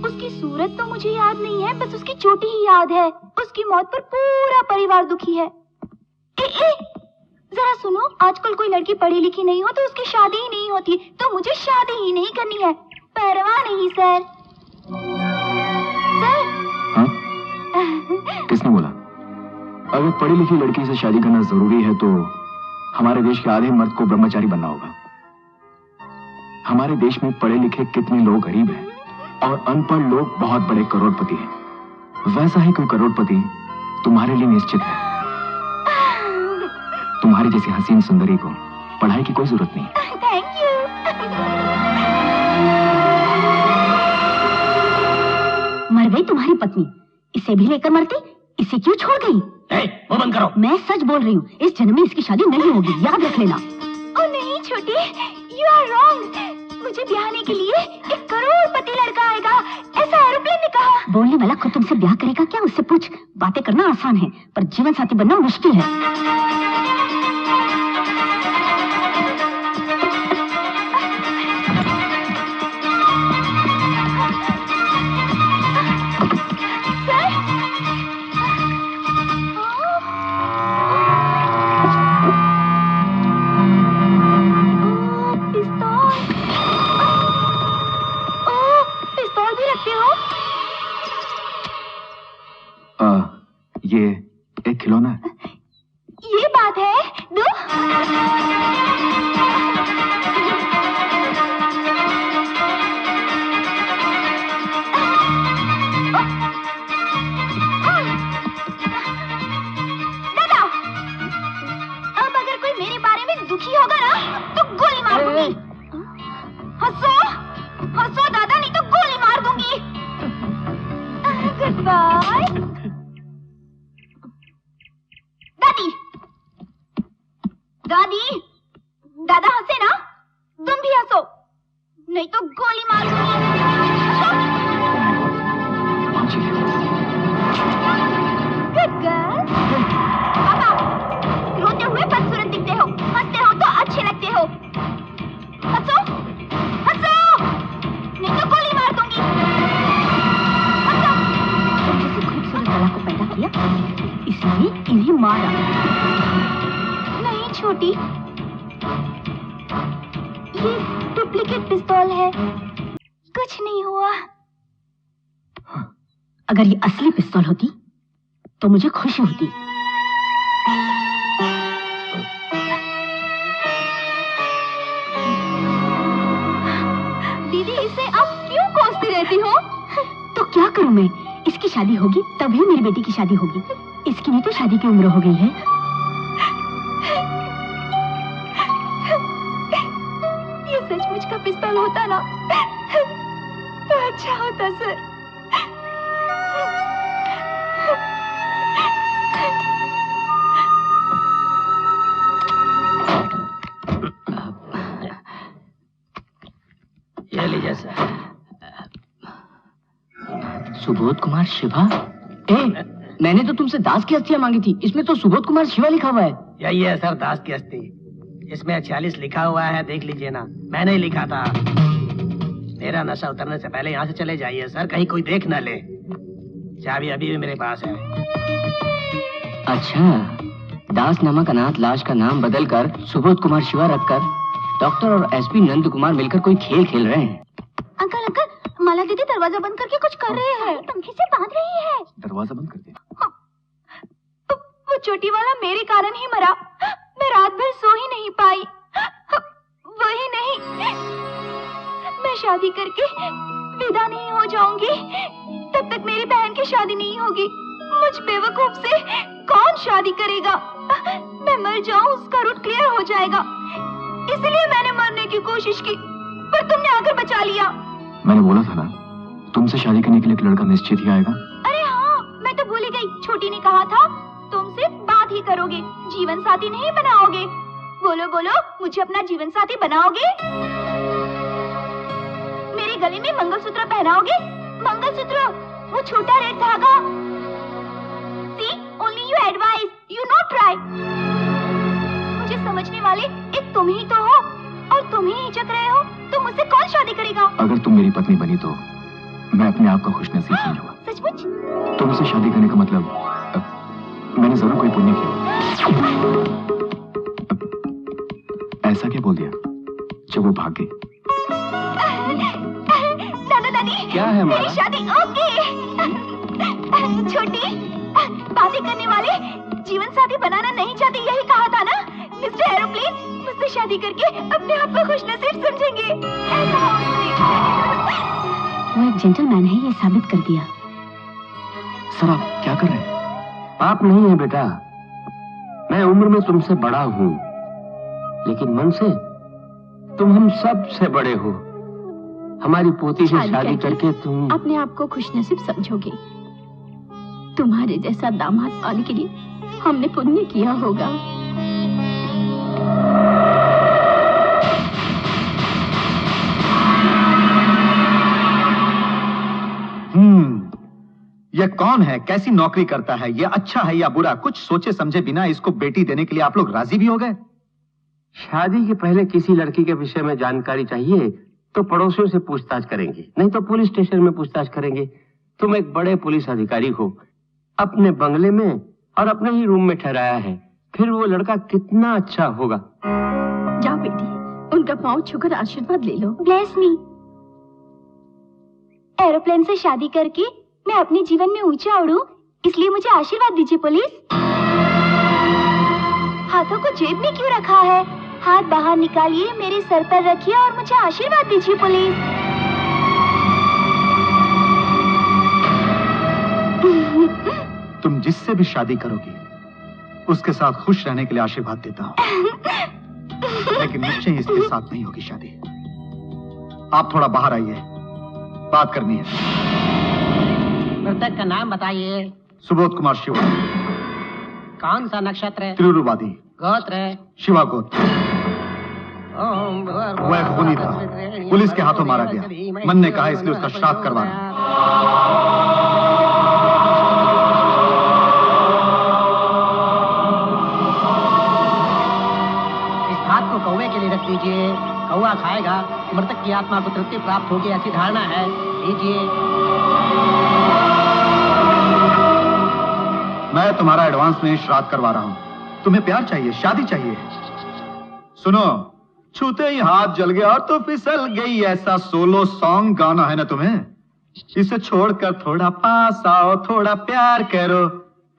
उसकी सूरत तो मुझे याद नहीं है, बस उसकी चोटी ही याद है। उसकी मौत पर पूरा परिवार दुखी है। जरा सुनो, आजकल कोई लड़की पढ़ी लिखी नहीं हो तो उसकी शादी ही नहीं होती, तो मुझे शादी ही नहीं करनी है। परवाह नहीं सर। सर। हाँ? किसने बोला? अगर पढ़ी लिखी लड़की से शादी करना जरूरी है तो हमारे देश के आधे मर्द को ब्रह्मचारी बनना होगा। हमारे देश में पढ़े लिखे कितने लोग गरीब हैं और अनपढ़ लोग बहुत बड़े करोड़पति हैं। वैसा ही कोई करोड़पति तुम्हारे लिए निश्चित है। तुम्हारी जैसी हसीन सुंदरी को पढ़ाई की कोई जरूरत नहीं। Thank you. मर गई तुम्हारी पत्नी, इसे भी लेकर मरती, इसे क्यों छोड़ गई? वो बंद करो। मैं सच बोल रही हूँ, इस जन्म में इसकी शादी नहीं होगी, याद रख लेना। ओ नहीं छोटी, यू आर रॉन्ग। मुझे ब्याहने के लिए 1 करोड़पति लड़का आएगा, ऐसा एरोप्लेन ने कहा। बोलने वाला खुद तुमसे ब्याह करेगा क्या? उससे पूछ। बातें करना आसान है पर जीवन साथी बनना मुश्किल है। ये एक खिलौना है। ये बात है, दो। दादा, अब अगर कोई मेरे बारे में दुखी होगा ना तो गोली मार दूंगी। हंसो, हंसो दादा, नहीं तो गोली मार दूंगी। Good bye. दादी, दादा हंसे ना, तुम भी हंसो, नहीं तो गोली मार दूंगी। Good girl. पापा, रोते हुए बदसूरत दिखते हो, हंसते हो तो अच्छे लगते हो। हंसो, हंसो, नहीं तो गोली मार दूंगी। हंसो। किसी खूबसूरत कला को पैदा किया, इसलिए इन्हें मारा। छोटी, ये डुप्लीकेट पिस्तौल है, कुछ नहीं हुआ। अगर ये असली पिस्तौल होती तो मुझे खुशी होती। दीदी, इसे आप क्यों कोसती रहती हो? तो क्या करूं मैं? इसकी शादी होगी तभी मेरी बेटी की शादी होगी। इसकी भी तो शादी की उम्र हो गई है। सचमुच का पिस्तौल होता ना तो अच्छा होता सर। ये लीजिए सर। सुबोध कुमार शिवा? मैंने तो तुमसे दास की अस्थियां मांगी थी, इसमें तो सुबोध कुमार शिवा लिखा हुआ है। यही है सर, दास की अस्थि। इसमें 46 लिखा हुआ है, देख लीजिए ना, मैंने ही लिखा था। मेरा नशा उतरने से पहले यहाँ से चले जाइए सर, कहीं कोई देख न ले। चाबी अभी भी मेरे पास है। अच्छा, दास नामक अनाथ लाश का नाम बदलकर सुबोध कुमार शिवा रखकर डॉक्टर और एसपी नंद कुमार मिलकर कोई खेल खेल रहे हैं। अंकल, अंकल, माला दीदी दरवाजा बंद करके कुछ कर रही है, पंखे से बांध रही है। दरवाजा बंद कर दे। वो चोटी वाला मेरे कारण ही मरा, मैं रात भर सो ही नहीं पाई। वही नहीं, मैं शादी करके विदा नहीं हो जाऊंगी तब तक मेरी बहन की शादी नहीं होगी। मुझ बेवकूफ से कौन शादी करेगा? मैं मर जाऊं, उसका रूट क्लियर हो जाएगा। इसलिए मैंने मरने की कोशिश की, पर तुमने आकर बचा लिया। मैंने बोला था ना, तुमसे शादी करने के लिए एक लड़का निश्चित ही आएगा। अरे हाँ, मैं तो भूल गई। छोटी ने कहा था तुम सिर्फ बात ही करोगे, जीवन साथी नहीं बनाओगे। बोलो बोलो, मुझे अपना जीवन साथी बनाओगे? मेरे गले में मंगलसूत्र पहनाओगे? मंगलसूत्र, वो छोटा रेड धागा। See, only you advise, you not try. मुझे समझने वाले एक तुम ही तो हो, और तुम ही हिचक रहे हो, तो मुझसे कौन शादी करेगा? अगर तुम मेरी पत्नी बनी तो मैं अपने आप को खुशनसीब समझूंगा। सचमुच? तुमसे शादी करने का मतलब मैंने जरूर कोई पुण्य किया। ऐसा क्या बोल दिया जब वो भाग गई? नाना दादी, क्या है मेरी शादी ओके। छोटी बातें करने वाले जीवन साथी बनाना नहीं चाहते, यही कहा था ना मिस्टर एरोप्लेन? मुझसे शादी करके अपने आप को खुशनसीब समझेंगे। वो एक जेंटलमैन है, ये साबित कर दिया। सर आप क्या कर रहे हैं? पाप नहीं है बेटा, मैं उम्र में तुमसे बड़ा हूँ, लेकिन मन से तुम हम सब से बड़े हो। हमारी पोती से शादी करके तुम अपने आप को खुशनसीब समझोगे। तुम्हारे जैसा दामाद पाने के लिए हमने पुण्य किया होगा। ये कौन है, कैसी नौकरी करता है, ये अच्छा है या बुरा, कुछ सोचे समझे बिना इसको बेटी देने के लिए आप लोग राजी भी हो गए? शादी के पहले किसी लड़की के विषय में जानकारी चाहिए तो पड़ोसियों से पूछताछ करेंगे, नहीं तो पुलिस स्टेशन में पूछताछ करेंगे। तुम एक बड़े पुलिस अधिकारी हो, अपने बंगले में और अपने ही रूम में ठहराया है, फिर वो लड़का कितना अच्छा होगा। जाओ बेटी, उनका पांव छूकर आशीर्वाद ले लो। Bless me. एरोप्लेन से शादी करके मैं अपने जीवन में ऊंचा उड़ूं, इसलिए मुझे आशीर्वाद दीजिए पुलिस। हाथों को जेब में क्यों रखा है? हाथ बाहर निकालिए, मेरे सर पर रखिए और मुझे आशीर्वाद दीजिए पुलिस। तुम जिससे भी शादी करोगी उसके साथ खुश रहने के लिए आशीर्वाद देता हूँ, लेकिन निश्चय इसके साथ नहीं होगी शादी। आप थोड़ा बाहर आइए, बात करनी है। मृतक का नाम बताइए। सुबोध कुमार शिवा। कौन सा नक्षत्र है? त्रिरुवादी। गोत्र? शिवा गोत्र। वह एक खूनी था, पुलिस के हाथों मारा गया। मन ने कहा इसलिए उसका श्राद्ध करवाना। इस भात को कौवे के लिए रख दीजिए, कौवा खाएगा, मृतक की आत्मा को तृप्ति प्राप्त होगी, ऐसी धारणा है। लीजिए। मैं तुम्हारा एडवांस में श्राद्ध करवा रहा हूँ। तुम्हें प्यार चाहिए, शादी चाहिए। सुनो, छूते ही हाथ जल गया और तो फिसल गई, ऐसा सोलो सॉन्ग गाना है ना तुम्हें? इसे छोड़कर थोड़ा पास आओ, थोड़ा प्यार करो,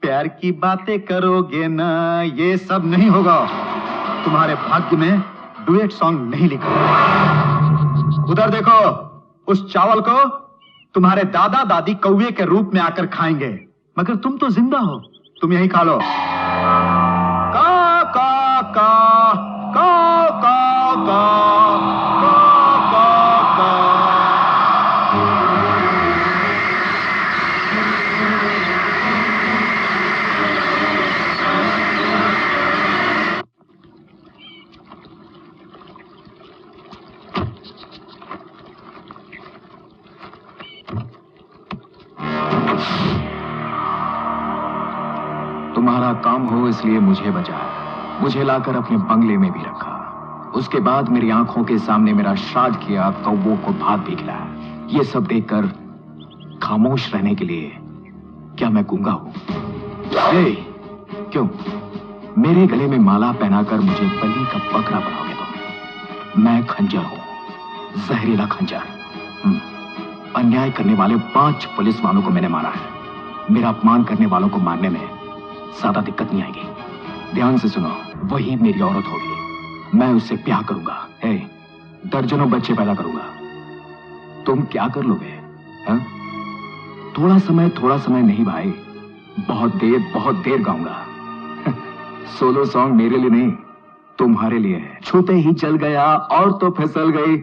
प्यार की बातें करोगे ना, ये सब नहीं होगा। तुम्हारे भाग्य में डुएट सॉन्ग नहीं लिखा। उधर देखो, उस चावल को तुम्हारे दादा दादी कौवे के रूप में आकर खाएंगे, मगर तुम तो जिंदा हो, तुम यही खा लो। का का का का का का का का। तुम्हारा काम हो इसलिए मुझे बचाया, मुझे लाकर अपने बंगले में भी रखा, उसके बाद मेरी आंखों के सामने मेरा श्राद्ध किया, कौवों को भात भी खिलाया। ये सब देखकर खामोश रहने के लिए क्या मैं गूंगा हूं? क्यों मेरे गले में माला पहनाकर मुझे बलि का बकरा बनाओगे तुम? मैं खंजर हूं, जहरीला खंजर। अन्याय करने वाले 5 पुलिस वालों को मैंने मारा है। मेरा अपमान करने वालों को मारने में ज्यादा दिक्कत नहीं आएगी। ध्यान से सुनो, वही मेरी औरत होगी, मैं उससे ब्याह करूंगा, दर्जनों बच्चे पैदा करूंगा। तुम क्या कर लोगे? हा? थोड़ा समय नहीं भाई, बहुत देर गाऊंगा। सोलो सॉन्ग मेरे लिए नहीं, तुम्हारे लिए है। छूते ही जल गया और तो फिसल गई,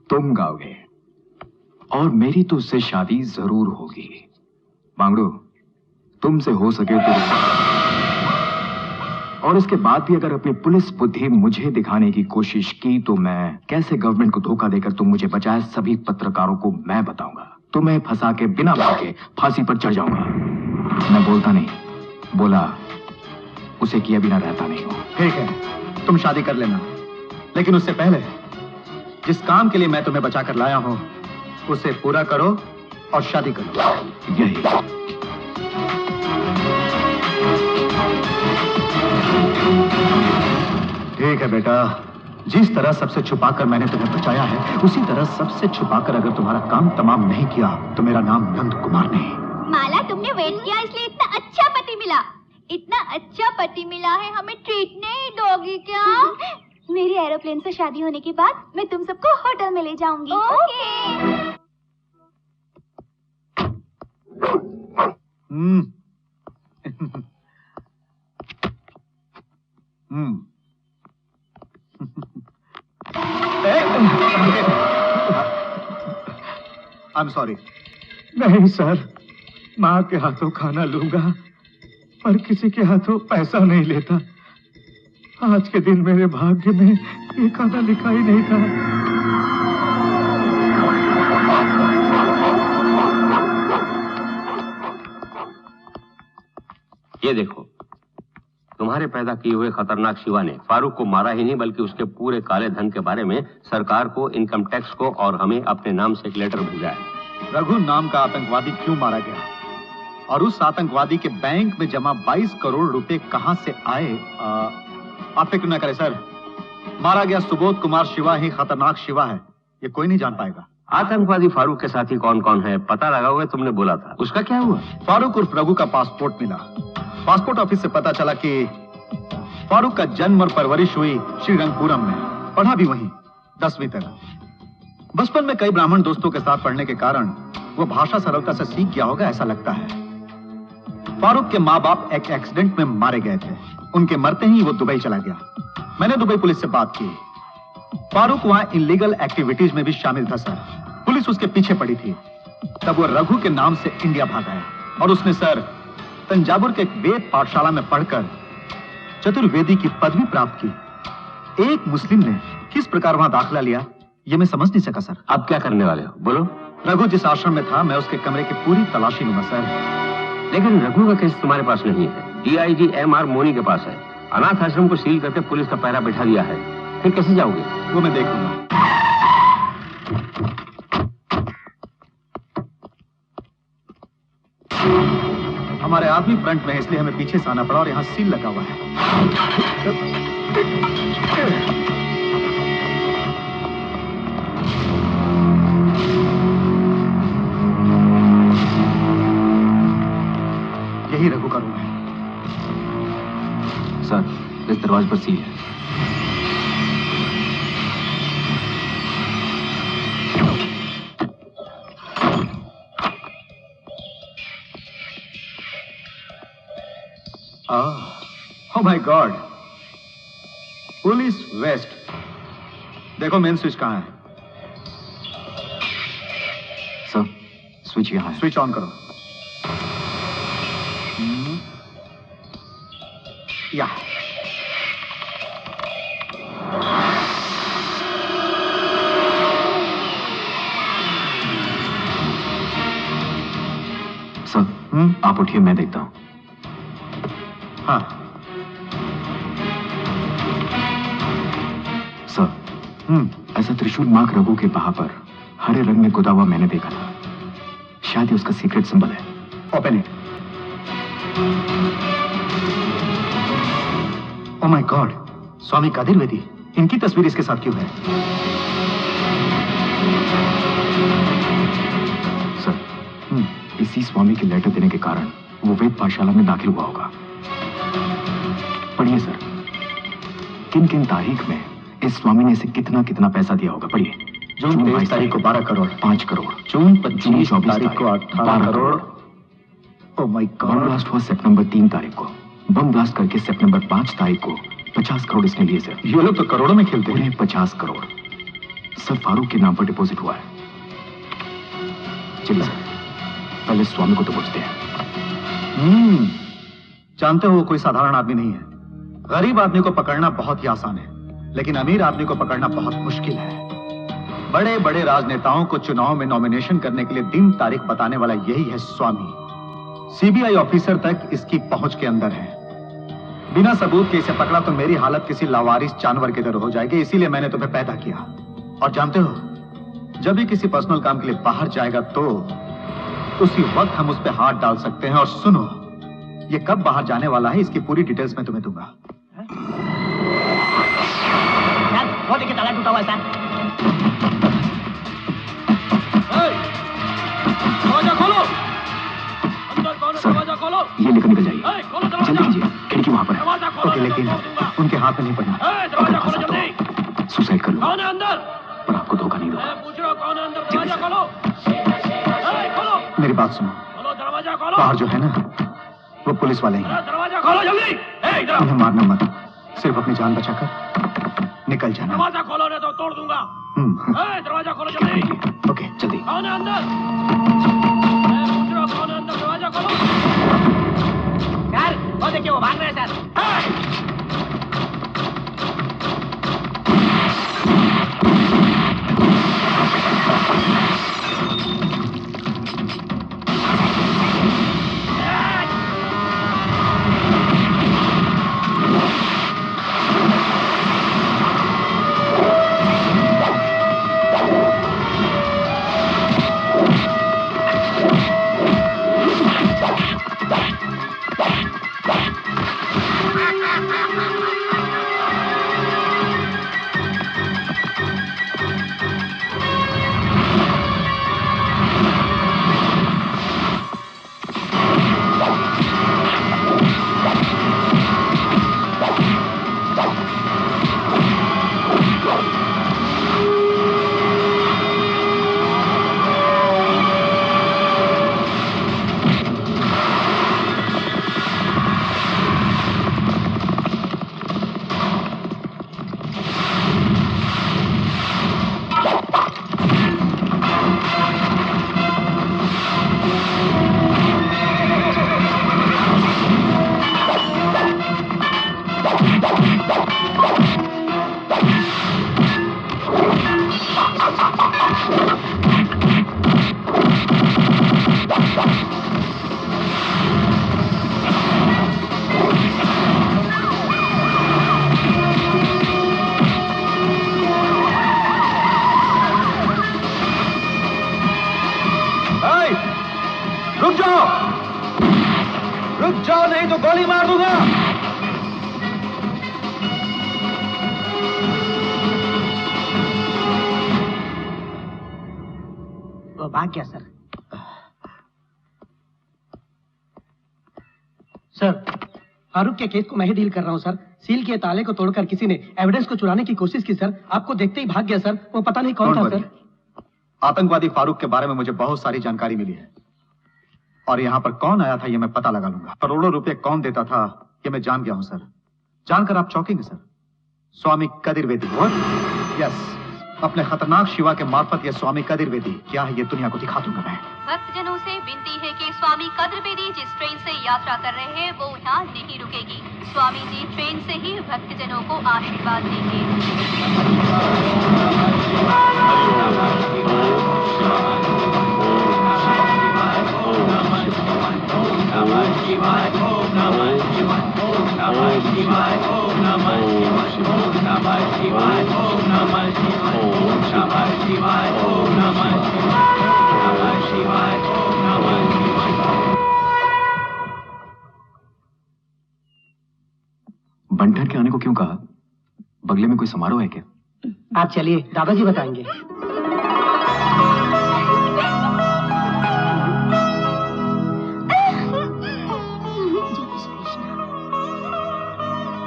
तुम गाओगे, और मेरी तो उससे शादी जरूर होगी। मांगड़ू, तुमसे हो सके तो, और इसके बाद भी अगर अपनी पुलिस बुद्धि मुझे दिखाने की कोशिश की तो मैं कैसे गवर्नमेंट को धोखा देकर तुम मुझे बचाए सभी पत्रकारों को मैं बताऊंगा। तुम्हें फंसा के बिना भागे फांसी पर चढ़ जाऊंगा। मैं बोलता नहीं, बोला उसे किया बिना रहता नहीं हूं। ठीक है, तुम शादी कर लेना, लेकिन उससे पहले जिस काम के लिए मैं तुम्हें बचाकर लाया हूं उसे पूरा करो और शादी करो। यही ठीक है बेटा, जिस तरह सबसे छुपाकर मैंने तुम्हें बचाया है, उसी तरह सबसे छुपाकर अगर तुम्हारा काम तमाम नहीं किया तो मेरा नाम नंद कुमार नहीं। माला, तुमने वेट किया इसलिए इतना अच्छा पति मिला। इतना अच्छा पति मिला है, हमें ट्रीट नहीं दोगी क्या? मेरी एरोप्लेन से शादी होने के बाद मैं तुम सबको होटल में ले जाऊंगी। ओके। I am sorry. नहीं सर, माँ के हाथों खाना लूंगा पर किसी के हाथों पैसा नहीं लेता। आज के दिन मेरे भाग्य में ये खाना लिखा ही नहीं था। ये देखो, तुम्हारे पैदा किए हुए खतरनाक शिवा ने फारूक को मारा ही नहीं बल्कि उसके पूरे काले धन के बारे में सरकार को, इनकम टैक्स को और हमें अपने नाम से एक लेटर भेजा है। रघु नाम का आतंकवादी क्यों मारा गया और उस आतंकवादी के बैंक में जमा 22 करोड़ रुपए कहां से आए? आप फिक्र न करें सर, मारा गया सुबोध कुमार शिवा ही खतरनाक शिवा है, ये कोई नहीं जान पाएगा। आतंकवादी फारूक के साथी कौन कौन है पता लगाओगे? तुमने बोला था, उसका क्या हुआ? फारूक उर्फ रघु का पासपोर्ट मिला। पासपोर्ट ऑफिस से पता चला कि फारूक का जन्म और परवरिश हुई श्रीरंगपुरम में, पढ़ा भी वहीं 10वीं तक। बचपन में कई ब्राह्मण दोस्तों के साथ पढ़ने के कारण वो भाषा सरलता से सीख गया होगा, ऐसा लगता है। फारूक के माँ बाप एक एक्सीडेंट में मारे गए थे। उनके मरते ही वो दुबई चला गया। मैंने दुबई पुलिस से बात की। फारूक वहां इलीगल एक्टिविटीज में भी शामिल था सर। पुलिस उसके पीछे पड़ी थी। तब वो रघु के नाम से इंडिया भाग आया और उसने सर तंजावुर के एक वेद पाठशाला में पढ़कर चतुर्वेदी की पदवी प्राप्त की। एक मुस्लिम ने किस प्रकार वहां दाखिला लिया ये मैं समझ नहीं सका सर। अब क्या करने वाले हो, बोलो? रघु जिस आश्रम में था मैं उसके कमरे की पूरी तलाशी लूंगा सर। लेकिन रघु का केस तुम्हारे पास नहीं है, DIG MR मोनी के पास है। अनाथ आश्रम को सील करके पुलिस का पहरा बैठा दिया है, फिर कैसे जाओगे? वो मैं देख लूंगा। हमारे आदमी फ्रंट में है इसलिए हमें पीछे से आना पड़ा और यहाँ सील लगा हुआ है। यही रघु का रूम है। सर, इस दरवाजे पर सील है। Oh my God! Police waste. देखो मेन स्विच कहाँ है? सर, स्विच यहाँ है। स्विच ऑन करो। या सर, आप उठिए, मैं देखता हूँ। हाँ सर, ऐसा त्रिशूल मार्क रघु के बाह पर हरे रंग में गुदा हुआ मैंने देखा था। शायद ये उसका सीक्रेट सिंबल है। Open it. Oh my God, Swami Kadir Vedi, इनकी तस्वीर इसके साथ क्यों है? सर, इसी स्वामी के लेटर देने के कारण वो वेद पाठशाला में दाखिल हुआ होगा। पढ़िए सर, किन किन तारीख में इस स्वामी ने इसे कितना कितना पैसा दिया होगा। पढ़िए। जून 23 तारीख को 12 करोड़, 5 करोड़, जून 25 तारीख को 18 crore. Oh my bomb God. Blast हुआ सितंबर 3 तारीख को। बम ब्लास्ट करके सितंबर 5 तारीख को 50 करोड़ इसने लिए सर। ये लोग तो करोड़ों में खेलते हैं। 50 करोड़ सर फारूक के नाम पर डिपॉजिट हुआ है। चलिए सर, पहले स्वामी को तो पूछते हैं। जानते हो वो कोई साधारण आदमी नहीं है। गरीब आदमी को पकड़ना बहुत ही आसान है, लेकिन अमीर आदमी को पकड़ना बहुत मुश्किल है। बड़े बड़े राजनेताओं को चुनाव में नॉमिनेशन करने के लिए दिन तारीख बताने वाला यही है स्वामी। CBI ऑफिसर तक इसकी पहुंच के अंदर है। बिना सबूत के इसे पकड़ा तो मेरी हालत किसी लावारिस जानवर की तरह हो जाएगी, इसीलिए मैंने तुम्हें पैदा किया। और जानते हो, जब भी किसी पर्सनल काम के लिए बाहर जाएगा तो उसी वक्त हम उस पर हाथ डाल सकते हैं। और सुनो, ये कब बाहर जाने वाला है इसकी पूरी डिटेल्स मैं तुम्हें दूंगा। वो टूटा हुआ है सर। दरवाजा खोलो, अंदर कौन है? दरवाजा खोलो। ये लेकर निकल जाइए, खोलो जल्दी दरवाजा। कीजिए, खिड़की वहां पर है। दरवाजा खोलो, ओके, लेकिन उनके हाथ में नहीं पड़ना। दरवाजा खोलो जल्दी। सुसाइड कर लो, कौन है अंदर? पर आपको धोखा नहीं दूंगा। मैं पूछ रहा हूँ कौन है अंदर? दरवाजा खोलो, खोलो, मेरी बात सुनो, खोलो दरवाजा खोलो। बाहर जो है ना वो पुलिस वाले हैं। दरवाजा खोलो जल्दी। इधर उन्हें मारना मत, सिर्फ अपनी जान बचाकर निकल जाना। दरवाजा खोलो नहीं तो तोड़ दूंगा। दरवाजा खोलो जल्दी। ओके, जल्दी। कौन है अंदर? मैं पूछ रहा हूँ कौन है अंदर? दरवाजा खोलो। सर वो देखिए वो भाग रहे हैं सर। रुक जाओ नहीं तो गोली मार दूंगा। वो भाग गया सर। सर फारूक के केस को मैं ही डील कर रहा हूँ सर। सील के ताले को तोड़कर किसी ने एविडेंस को चुराने की कोशिश की सर। आपको देखते ही भाग गया सर। वो पता नहीं कौन था सर। आतंकवादी फारूक के बारे में मुझे बहुत सारी जानकारी मिली है और यहाँ पर कौन आया था ये मैं पता लगा लूंगा। करोड़ों रुपए कौन देता था ये मैं जान गया हूँ सर। जानकर आप चौंकेंगे सर। स्वामी कदीर वेदी। यस, अपने खतरनाक शिवा के मार्फत यह स्वामी कदीर वेदी क्या है ये दुनिया को दिखा दूंगा मैं। भक्तजनों से विनती है कि स्वामी कदीर वेदी जिस ट्रेन से यात्रा कर रहे हैं वो यहाँ नहीं रुकेगी। स्वामी जी ट्रेन से ही भक्तजनों को आशीर्वाद बंटर के आने को क्यों कहा? बगले में कोई समारोह है क्या? आप चलिए, दादाजी बताएंगे।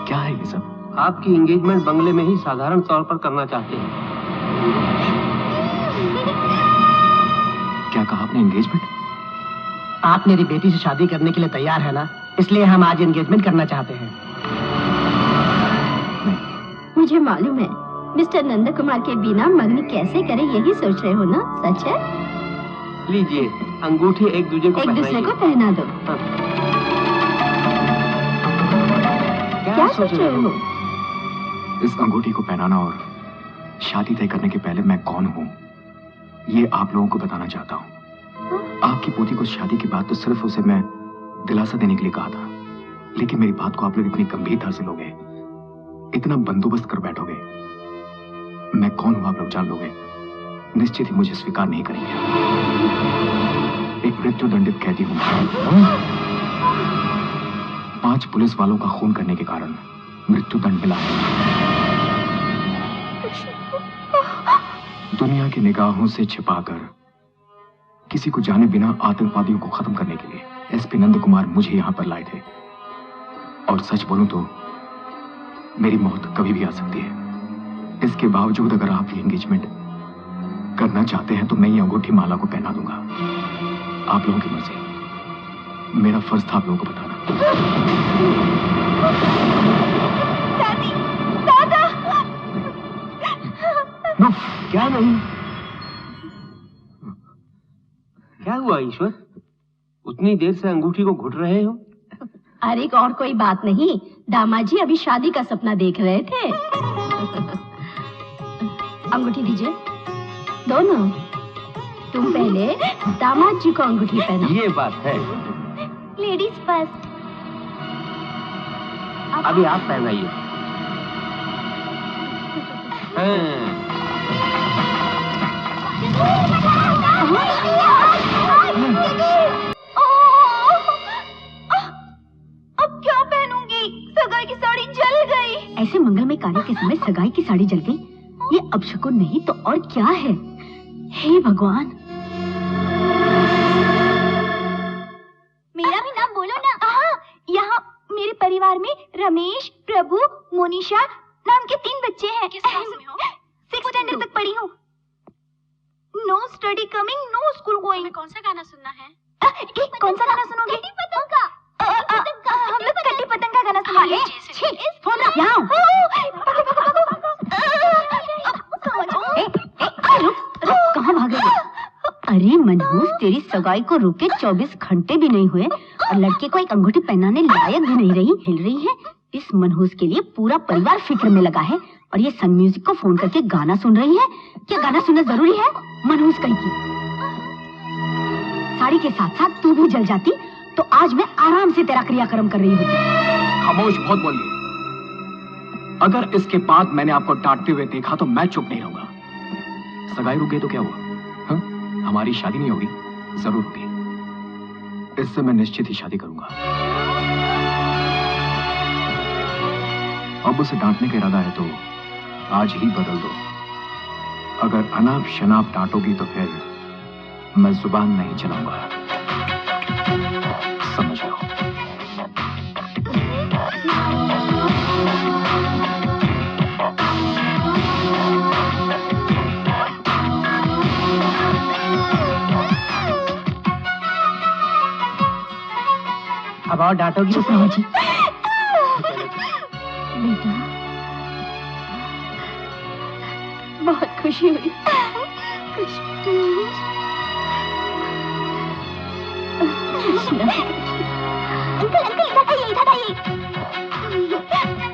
क्या है ये सब? आपकी एंगेजमेंट बंगले में ही साधारण तौर पर करना चाहते हैं। क्या कहा आपने? एंगेजमेंट? आप मेरी बेटी से शादी करने के लिए तैयार है ना, इसलिए हम आज एंगेजमेंट करना चाहते हैं। मुझे मालूम है मिस्टर नंद कुमार के बिना मंगनी कैसे करें यही सोच रहे हो ना, सच है? लीजिए अंगूठी एक दूसरे को पहना दो। क्या सोच रहे हो? इस अंगूठी को पहनाना और शादी तय करने के पहले मैं कौन हूँ ये आप लोगों को बताना चाहता हूँ। आपकी पोती को शादी के बाद तो सिर्फ उसे मैं दिलासा देने के लिए कहा था, लेकिन मेरी बात को आप लोग इतनी गंभीरता से लोगे, इतना बंदोबस्त कर बैठोगे, मैं कौन हूं आप लोग जान लोगे, निश्चित ही मुझे स्वीकार नहीं करेंगे। एक मृत्यु दंडित कैदी हूं। 5 पुलिस वालों का खून करने के कारण मृत्यु दंड मिला है। दुनिया की निगाहों से छिपाकर किसी को जाने बिना आतंकवादियों को खत्म करने के लिए एसपी नंद कुमार मुझे यहां पर लाए थे। और सच बोलूं तो मेरी मौत कभी भी आ सकती है। इसके बावजूद अगर आप ये एंगेजमेंट करना चाहते हैं तो मैं ये अंगूठी माला को पहना दूंगा। आप लोगों की मर्जी। मेरा फर्ज था आप लोगों को बताना। दादी, दादा। नो, क्या नहीं? क्या हुआ ईश्वर? उतनी देर से अंगूठी को घुट रहे हो? अरे और कोई बात नहीं, दामाद जी अभी शादी का सपना देख रहे थे। अंगूठी दीजिए। दोनों। तुम पहले दामाद जी को अंगूठी पहना। ये बात है। Ladies first. अभी आप पहनाइए। अब क्या पहनूंगी? सगाई की साड़ी जल गई। ऐसे मंगलमय कार्य के समय सगाई की साड़ी जल गई, ये अपशकुन नहीं तो और क्या है? हे भगवान। मेरा भी नाम बोलो ना। यहाँ मेरे परिवार में रमेश, प्रभु, मोनिशा नाम के 3 बच्चे हैं। किस क्लास में हो? 6th स्टैंडर्ड तक पढ़ी हूँ। No study coming, no school going. कौन सा गाना सुनना है? कौन सा गाना सुनोगे? हम लोग कट्टी पतंग का गाना सुनेंगे। कहाँ भागे? अरे मनहूस, तेरी सगाई को रुके 24 घंटे भी नहीं हुए और लड़के को एक अंगूठी पहनाने लायक भी नहीं रही। हिल रही है। इस मनहूस के लिए पूरा परिवार फिक्र में लगा है और ये सन म्यूजिक को फोन करके गाना सुन रही है। क्या गाना सुनना जरूरी है? मनहूस कहीं की। साड़ी के साथ साथ तू भी जल जाती तो आज मैं आराम से तेरा क्रियाक्रम कर रही होती। खामोश, बहुत बोलिए। अगर इसके बाद मैंने आपको डांटते हुए देखा तो मैं चुप नहीं रहूंगा। सगाई रुक गई तो क्या हुआ? हा? हमारी शादी नहीं होगी? जरूर होगी। इससे मैं निश्चित ही शादी करूंगा। अब उसे डांटने का इरादा है तो आज ही बदल दो। अगर अनाप शनाप डांटोगी तो फिर मैं जुबान नहीं चलाऊंगा। समझ लो। अब और डांटोगी? जी बेटा, बहुत खुशी हुई। अंकल अंकल इधर आइए।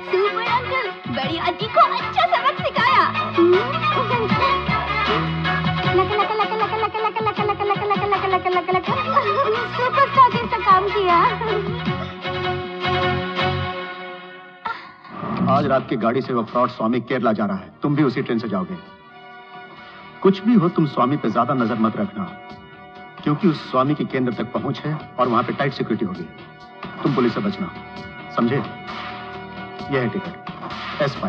सुपर अंकल, बड़ी आंटी को अच्छा सबक सिखाया। सुपरस्टार जैसा काम किया। आज रात की गाड़ी से वो फ्रॉड स्वामी केरला जा रहा है। तुम भी उसी ट्रेन से जाओगे। कुछ भी हो, तुम स्वामी पे ज्यादा नजर मत रखना, क्योंकि उस स्वामी की केंद्र तक पहुंच है और वहां पे टाइट सिक्योरिटी होगी। तुम पुलिस से बचना, समझे? यह है टिकट S5।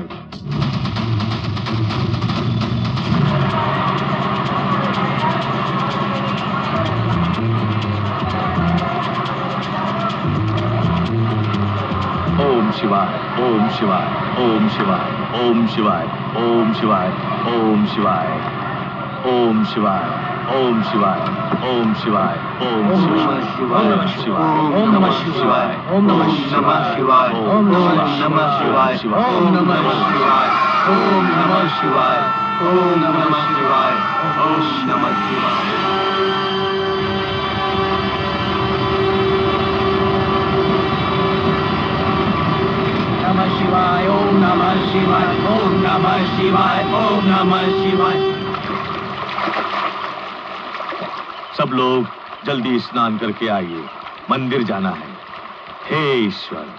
ओम शिवाय, ओम शिवाय, ओम शिवाय, ओम शिवाय, ओम शिवाय, ओम शिवाय, ओम शिवाय, ओम शिवाय, ओम शिवाय, ओम शिवाय, ओम शिवाय, ओम नमः शिवाय, ओम नमः शिवाय, ओम नमः शिवाय, ओम नमः शिवाय, ओम नमः शिवाय, ओम नमः शिवाय, ओम नमः शिवाय। नमः शिवाय, ओम नमः शिवाय, ओम नमः शिवाय, ओम नमः शिवाय। सब लोग जल्दी स्नान करके आइए, मंदिर जाना है। हे ईश्वर।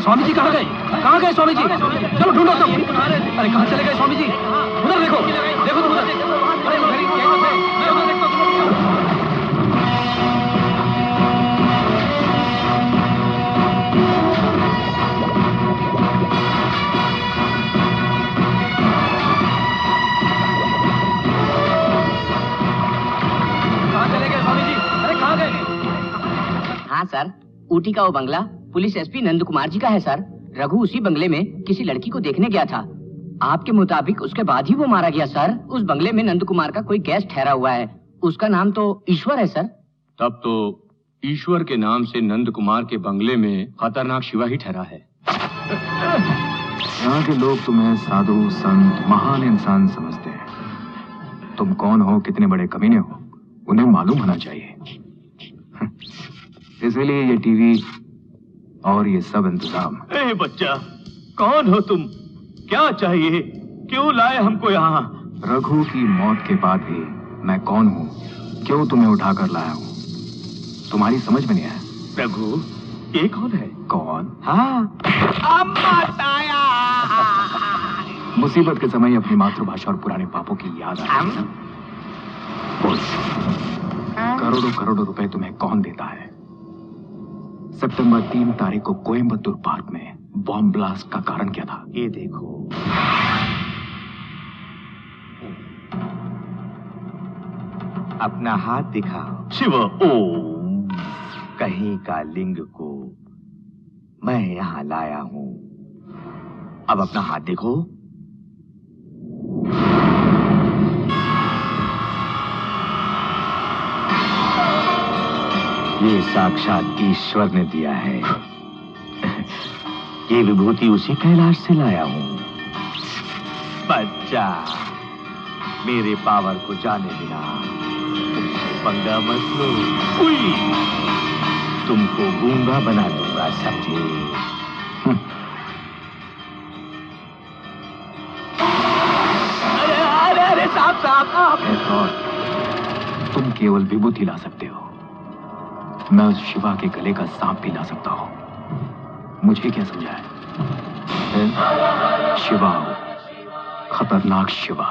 स्वामी जी कहाँ गए? कहाँ गए स्वामी जी? चलो ढूंढो सब। अरे कहाँ चले गए स्वामी जी? उधर देखो, देखो तुम उधर। अरे उधर ही यहीं तो थे। ये उधर देखो तुम लोग। कहाँ चले गए स्वामी जी? अरे कहाँ गए? हाँ सर, ऊटी का वो बंगला पुलिस एसपी नंद कुमार जी का है सर। रघु उसी बंगले में किसी लड़की को देखने गया था। आपके मुताबिक उसके बाद ही वो मारा गया सर। उस बंगले में नंद कुमार का कोई गेस्ट ठहरा हुआ है, उसका नाम तो ईश्वर है सर। तब तो ईश्वर के नाम से नंद कुमार के बंगले में खतरनाक शिवा ही ठहरा है। यहाँ के लोग तुम्हें साधु संत महान इंसान समझते हैं। तुम कौन हो, कितने बड़े कमीने हो, उन्हें मालूम होना चाहिए। इसलिए ये टीवी और ये सब इंतजाम। ए बच्चा, कौन हो तुम? क्या चाहिए? क्यों लाए हमको यहाँ? रघु की मौत के बाद भी मैं कौन हूँ, क्यों तुम्हें उठाकर लाया हूँ, तुम्हारी समझ में नहीं आया। रघु, ये कौन है? कौन? हाँ, अम्मा ताया। मुसीबत के समय अपनी मातृभाषा और पुराने पापों की याद आई ना? बोल, करोड़ों करोड़ों रुपए तुम्हें कौन देता है? सितंबर 3 तारीख को कोयम्बतूर पार्क में बॉम्ब ब्लास्ट का कारण क्या था? ये देखो। अपना हाथ दिखाओ। शिव ओम। कहीं का लिंग को मैं यहाँ लाया हूँ। अब अपना हाथ देखो। ये साक्षात ईश्वर ने दिया है। ये विभूति उसी कैलाश से लाया हूँ। बच्चा, मेरे पावर को जाने बिना पंगा मत लो। उई, तुमको गूंगा बना दूंगा, समझे? अरे अरे अरे साहब साहब, तुम केवल विभूति ला सकते हो, मैं उस शिवा के गले का सांप भी ला सकता हूँ। मुझे क्या समझा है? शिवा, खतरनाक शिवा।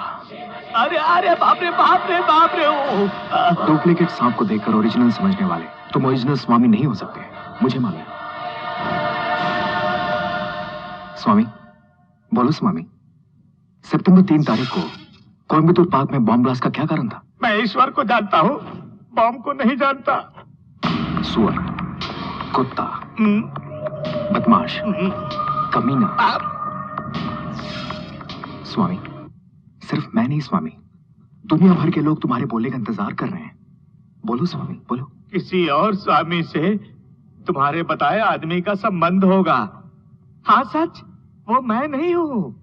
अरे अरे बाप रे बाप रे बाप रे। ओ डुप्लीकेट सांप को देखकर ओरिजिनल समझने वाले तुम ओरिजिनल स्वामी नहीं हो सकते, मुझे मालूम। स्वामी, बोलो स्वामी, सितंबर 3 तारीख को कोयम्बतूर पार्क में बॉम्ब ब्लास्ट का क्या कारण था? मैं ईश्वर को जानता हूँ, बॉम्ब को नहीं जानता। सुअर, कुत्ता, बदमाश, कमीना। स्वामी, सिर्फ मैं नहीं स्वामी, दुनिया भर के लोग तुम्हारे बोलने का इंतजार कर रहे हैं। बोलो स्वामी, बोलो। किसी और स्वामी से तुम्हारे बताए आदमी का संबंध होगा। हाँ सच, वो मैं नहीं हूँ।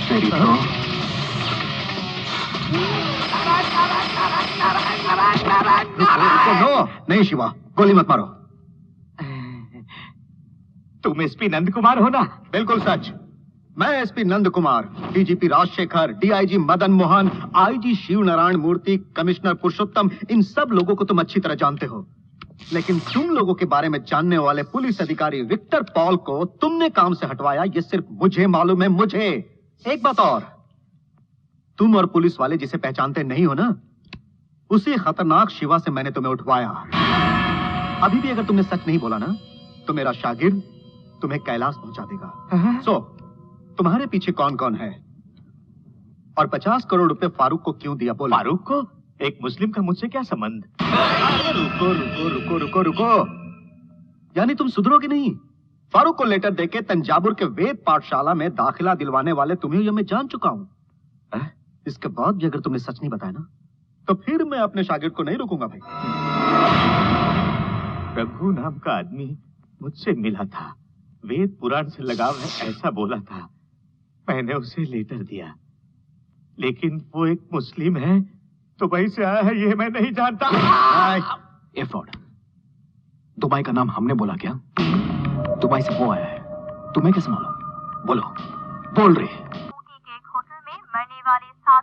तेरी तो नो, नहीं शिवा, गोली मत मारो। तुम एसपी नंद कुमार हो ना? बिल्कुल सच, मैं SP Nand Kumar, DGP Rajashekar, DIG Madan Mohan, IG Shiv Narayan Murthy, commissioner Purushottam, इन सब लोगों को तुम अच्छी तरह जानते हो। लेकिन तुम लोगों के बारे में जानने वाले पुलिस अधिकारी विक्टर पॉल को तुमने काम से हटवाया, ये सिर्फ मुझे मालूम है, मुझे। एक बात और, तुम और पुलिस वाले जिसे पहचानते नहीं हो ना, उसी खतरनाक शिवा से मैंने तुम्हें उठवाया। अभी भी अगर तुमने सच नहीं बोला ना, तो मेरा शागिर्द तुम्हें कैलाश पहुंचा देगा। सो, तुम्हारे पीछे कौन कौन है और 50 करोड़ रुपए फारूक को क्यों दिया? बोलो। फारूक को? एक मुस्लिम का मुझसे क्या संबंध? रुको रुको रुको रुको रुको, यानी तुम सुधरोगे नहीं? फारूक को लेटर देके तंजावुर के वेद पाठशाला में दाखिला दिलवाने वाले तुम्हें ये मैं जान चुका हूं। इसके बाद भी अगर तुमने सच नहीं बताया ना, तो फिर मैं अपने शागिर्द को नहीं रोकूंगा भाई। रघु नाम का आदमी मुझसे मिला था, वेद पुराण से लगाव है ऐसा बोला था। मैंने उसे लेटर दिया, लेकिन वो एक मुस्लिम है, दुबई से आया है ये मैं नहीं जानता। एफर्ड, दुबई का नाम हमने बोला क्या? दुबई से वो आया है, तुम्हें कैसे मालूम? बोलो, बोल रहे। ऊटी के एक होटल में मरने वाले 7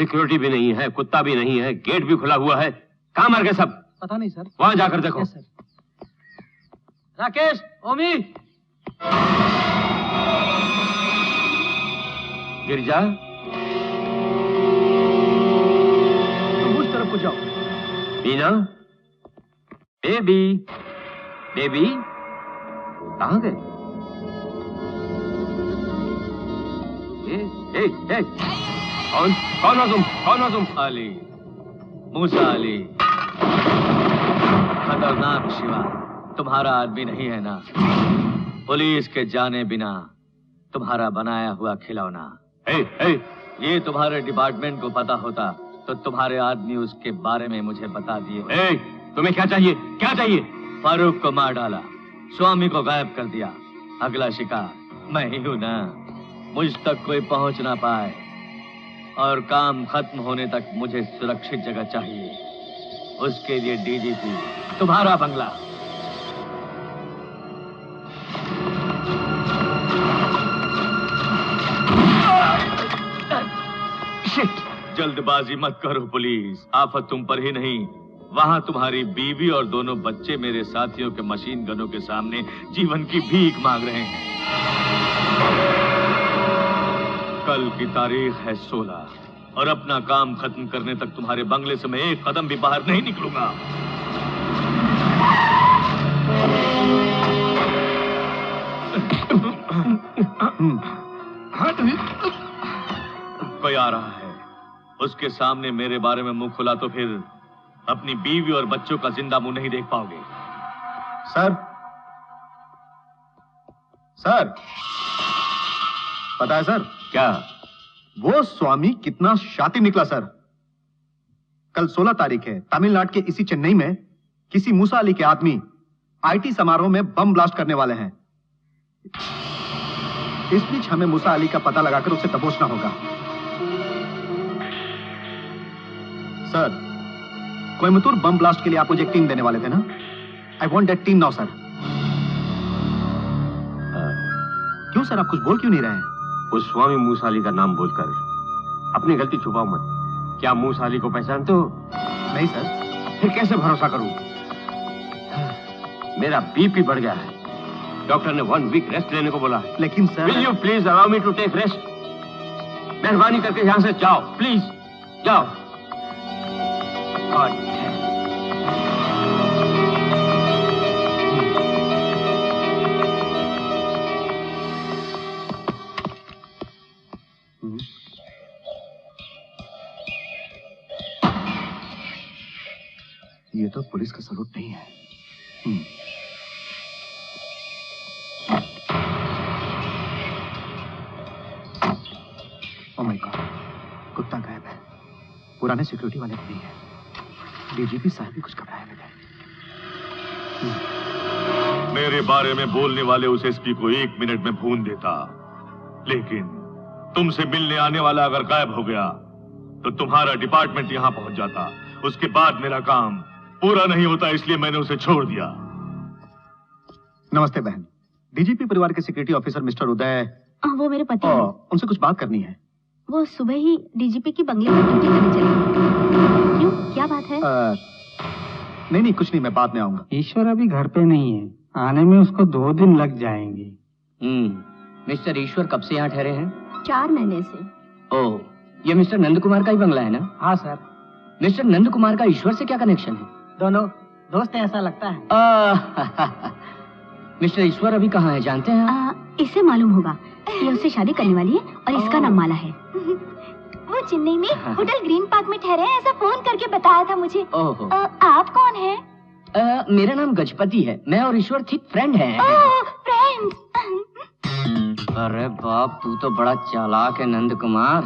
सिक्योरिटी भी नहीं है, कुत्ता भी नहीं है, गेट भी खुला हुआ है। कहाँ मर गए सब? पता नहीं सर। वहां जाकर देखो। सर। राकेश, ओमी, गिरजा, तुम उस तरफ को जाओ। मीना, बेबी, बेबी, कहाँ गए? कौन हो तुम? कौन हो तुम? अली, मूसा अली, खतरनाक शिवा, तुम्हारा आदमी नहीं है ना? पुलिस के जाने बिना तुम्हारा बनाया हुआ खिलौना। ये तुम्हारे डिपार्टमेंट को पता होता तो तुम्हारे आदमी उसके बारे में मुझे बता दिए। तुम्हें क्या चाहिए? क्या चाहिए? फारूक को मार डाला, स्वामी को गायब कर दिया, अगला शिकार मैं ही हूं ना। मुझ तक कोई पहुंच ना पाए और काम खत्म होने तक मुझे सुरक्षित जगह चाहिए। उसके लिए डीजीपी तुम्हारा बंगला। जल्दबाजी मत करो पुलिस, आफत तुम पर ही नहीं, वहां तुम्हारी बीवी और दोनों बच्चे मेरे साथियों के मशीन गनों के सामने जीवन की भीख मांग रहे हैं। कल की तारीख है 16 और अपना काम खत्म करने तक तुम्हारे बंगले से मैं एक कदम भी बाहर नहीं निकलूंगा। कोई आ रहा है, उसके सामने मेरे बारे में मुंह खुला तो फिर अपनी बीवी और बच्चों का जिंदा मुंह नहीं देख पाओगे। सर, सर, पता है सर क्या? वो स्वामी कितना शातिर निकला सर। कल 16 तारीख है, तमिलनाडु के इसी चेन्नई में किसी मूसा अली के आदमी आईटी समारोह में बम ब्लास्ट करने वाले हैं। इस बीच हमें मूसा अली का पता लगाकर उसे दबोचना होगा। सर, कोयम्बतूर बम ब्लास्ट के लिए आप मुझे एक टीम देने वाले थे ना? I want that team now sir. क्यों सर, आप कुछ बोल क्यों नहीं रहे हैं? उस स्वामी मूसा अली का नाम बोलकर अपनी गलती छुपाओ मत। क्या मूसा अली को पहचानते हो? नहीं सर। फिर कैसे भरोसा करूं? मेरा बीपी बढ़ गया है, डॉक्टर ने 1 वीक रेस्ट लेने को बोला है। लेकिन sir, will you please allow me to take rest? मेहरबानी करके यहां से जाओ, प्लीज जाओ। गॉड ये तो पुलिस का सलूट नहीं है। ओह माय गॉड, कुत्ता गायब है, पुराने सिक्योरिटी वाले नहीं है, डीजीपी साहब भी कुछ घबराए हुए थे। मेरे बारे में बोलने वाले उस एसपी को 1 मिनट में भून देता, लेकिन तुमसे मिलने आने वाला अगर गायब हो गया तो तुम्हारा डिपार्टमेंट यहां पहुंच जाता। उसके बाद मेरा काम पूरा नहीं होता, इसलिए मैंने उसे छोड़ दिया। नमस्ते बहन, डीजीपी परिवार के सिक्योरिटी ऑफिसर मिस्टर उदय। वो मेरे पति हैं। उनसे कुछ बात करनी है। वो सुबह ही डीजीपी की बंगले में ड्यूटी करने चले गए। क्यों, क्या बात है? नहीं, कुछ नहीं, मैं बाद में आऊंगा। ईश्वर अभी घर पे नहीं है, आने में उसको 2 दिन लग जाएंगे। मिस्टर ईश्वर कब से यहाँ ठहरे हैं? 4 महीने से। ओह, ये मिस्टर नंद कुमार का ही बंगला है ना? हाँ सर। मिस्टर नंद कुमार का ईश्वर से क्या कनेक्शन है? दोनों दोस्त हैं, ऐसा लगता है। मिस्टर ईश्वर अभी कहाँ है जानते हैं? इसे मालूम होगा, ये उससे शादी करने वाली है और इसका नाम माला है। वो चेन्नई में होटल ग्रीन पार्क में ठहरे हैं, ऐसा फोन करके बताया था मुझे। आप कौन हैं? मेरा नाम गजपति है, मैं और ईश्वर थिक फ्रेंड हैं। फ्रेंड? अरे बाप, तू तो बड़ा चालाक है नंद कुमार,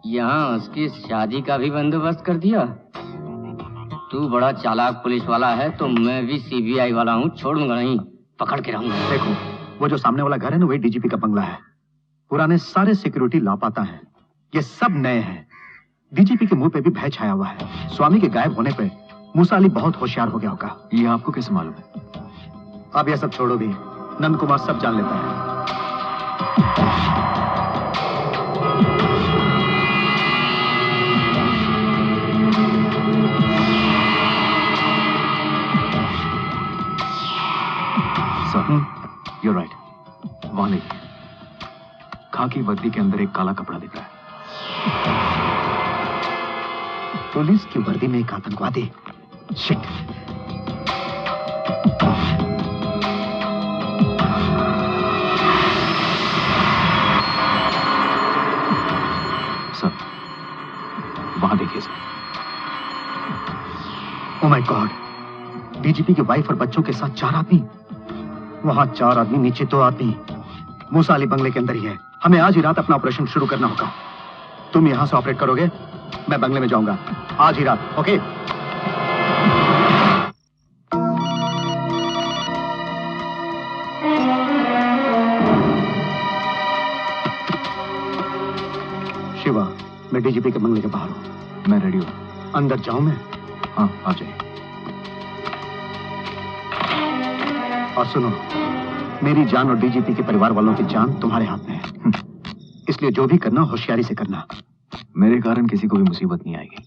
यहाँ उसकी शादी का भी बंदोबस्त कर दिया। तू बड़ा चालाक पुलिस वाला है तो मैं भी सीबीआई वाला हूँ, छोड़ूंगा नहीं, पकड़ के रहूंगा। देखो, वो जो सामने वाला घर है ना, वही डीजीपी का बंगला है। पुराने सारे सिक्योरिटी लापता हैं, ये सब नए हैं। डीजीपी के मुंह पे भी भय छाया हुआ है। स्वामी के गायब होने पे मूसा अली बहुत होशियार हो गया होगा। ये आपको कैसे मालूम है? अब यह सब छोड़ो भी, नंद कुमार सब जान लेता है। Sir, you're right. वहां देखिए, खाकी वर्दी के अंदर एक काला कपड़ा दिख रहा है। पुलिस की वर्दी में एक आतंकवादी। शिट। सर, वहां देखिए sir. Oh my God, DGP की वाइफ और बच्चों के साथ 4 आदमी। वहां 4 आदमी, नीचे 2 आदमी। मूसा अली बंगले के अंदर ही है। हमें आज ही रात अपना ऑपरेशन शुरू करना होगा। तुम यहां से ऑपरेट करोगे, मैं बंगले में जाऊंगा आज ही रात। ओके? शिवा, मैं डीजीपी के बंगले के बाहर हूं। मैं रेडी हूं। अंदर जाऊं मैं? हाँ, आ जाइए। और सुनो, मेरी जान और डीजीपी के परिवार वालों की जान तुम्हारे हाथ में है, इसलिए जो भी करना होशियारी से करना। मेरे कारण किसी को भी मुसीबत नहीं आएगी।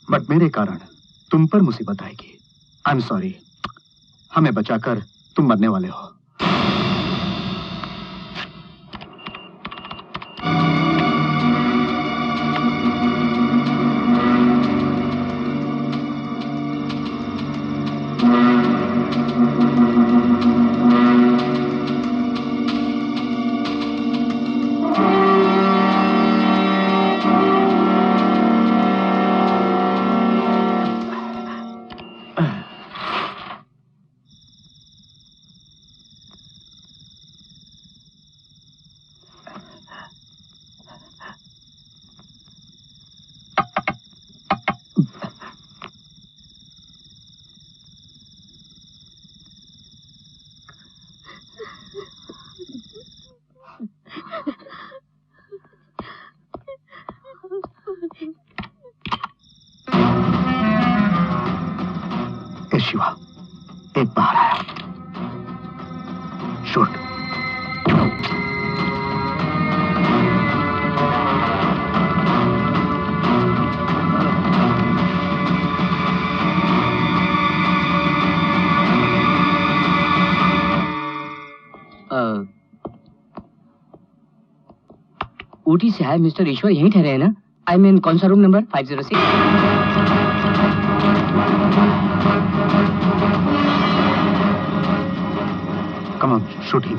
बट मेरे कारण तुम पर मुसीबत आएगी। आई एम सॉरी, हमें बचाकर तुम मरने वाले हो। शिवा, एक बाहर आया। शूट। ऊटी से आए मिस्टर ईश्वर यहीं ठहरे हैं ना? आई मीन कौन सा room number? 506। Come on, shoot him.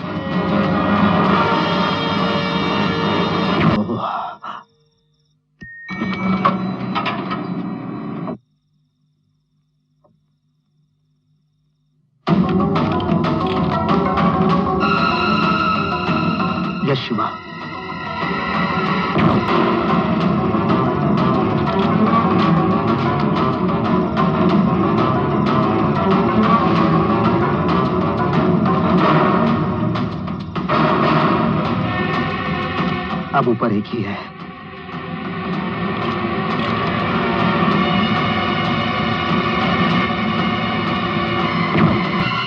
Yes, Shiva. अब ऊपर एक ही है।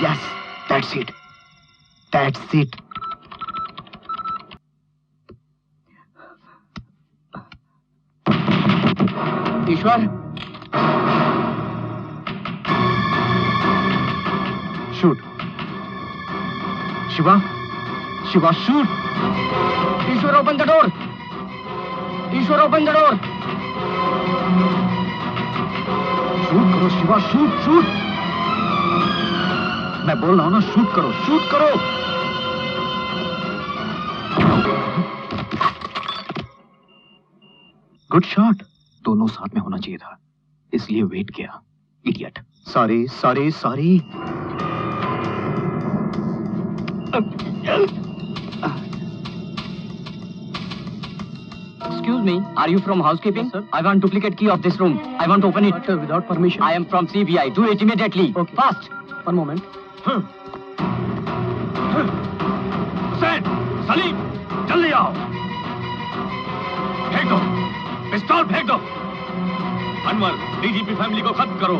Yes, that's it. That's it. Ishwar, shoot. Shiva, Shiva, shoot. Ishwar, open the door. Ishwar, open the door. Shoot करो शिवा, शूट शूट। मैं बोल रहा हूं ना, शूट करो, शूट करो। Good shot. दोनों साथ में होना चाहिए था, इसलिए वेट किया। Idiot. Sorry sorry sorry. Excuse me, are you from housekeeping? Yes, sir. I want duplicate key of this room. I want to open it. But without permission. I am from CBI. Do it immediately. Okay. Fast. One moment. Hussain, Salim, जल्दी आओ। फेंक दो, पिस्तौल फेंक दो। Anwar, DGP family को खत्म करो।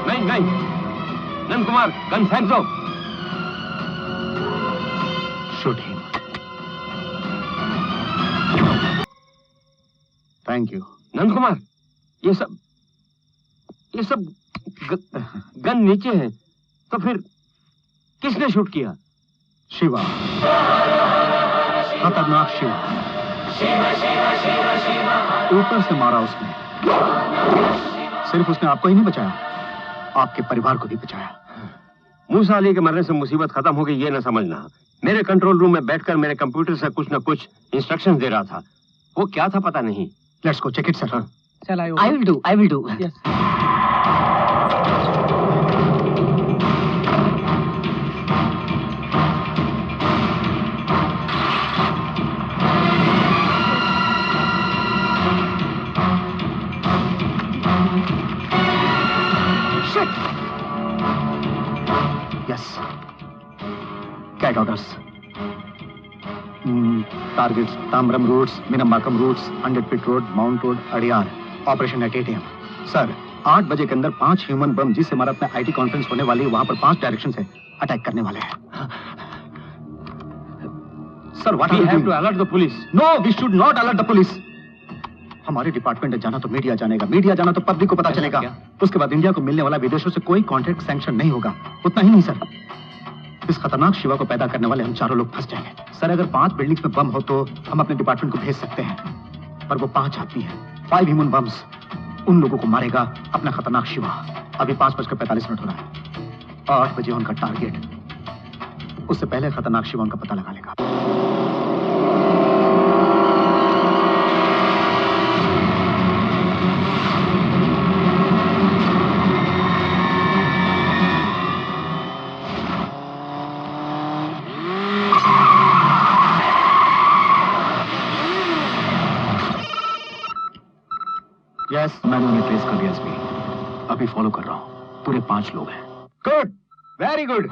नहीं नहीं, नंद कुमार, गन फेंक दो। Shoot him. Thank you. Nand Kumar, ये सब गन नीचे है, तो फिर किसने शूट किया? शिवा, खतरनाक शिवा। ऊपर से मारा उसने। सिर्फ उसने आपको ही नहीं बचाया, आपके परिवार को भी बचाया। मूसा अली के मरने से मुसीबत खत्म हो गई ये न समझना। मेरे कंट्रोल रूम में बैठकर मेरे कंप्यूटर से कुछ न कुछ इंस्ट्रक्शंस दे रहा था। वो क्या था पता नहीं। Let's go check it sir. I will do. Yes. Yes. Cat orders. Targets: Tamram Roads, Minambakkam Roads, 100 Feet Road, Mount Road, Adyar. Operation at 8 AM. Sir, 8 बजे के अंदर 5 ह्यूमन बम जिससे हमारा अपना आईटी कॉन्फ्रेंस होने वाली है, वहां पर 5 डायरेक्शन से अटैक करने वाले हैं। Sir, what We have to alert the police. No, we should not alert the police. हमारे डिपार्टमेंट जाना तो मीडिया जानेगा, मीडिया जाना तो पब्लिक को पता चलेगा। उसके बाद इंडिया को मिलने वाला विदेशों से कोई कॉन्ट्रैक्ट सैंक्शन नहीं होगा। उतना ही नहीं सर, इस खतरनाक शिवा को पैदा करने वाले हम चारों लोग फंस जाएंगे। सर, अगर 5 बिल्डिंग्स में बम हो तो हम अपने डिपार्टमेंट को भेज सकते हैं, पर वो 5 आदमी हैं, 5 ह्यूमन बम्स। उन लोगों को मारेगा अपना खतरनाक शिवा। अभी 5:45 हो रहा है। 8 बजे उनका टारगेट। उससे पहले खतरनाक शिवा उनका पता लगा लेगा। यस, मैंने उन्हें ट्रेस कर दिया एसपी। अभी फॉलो कर रहा हूँ। पूरे 5 लोग हैं। Good, very good.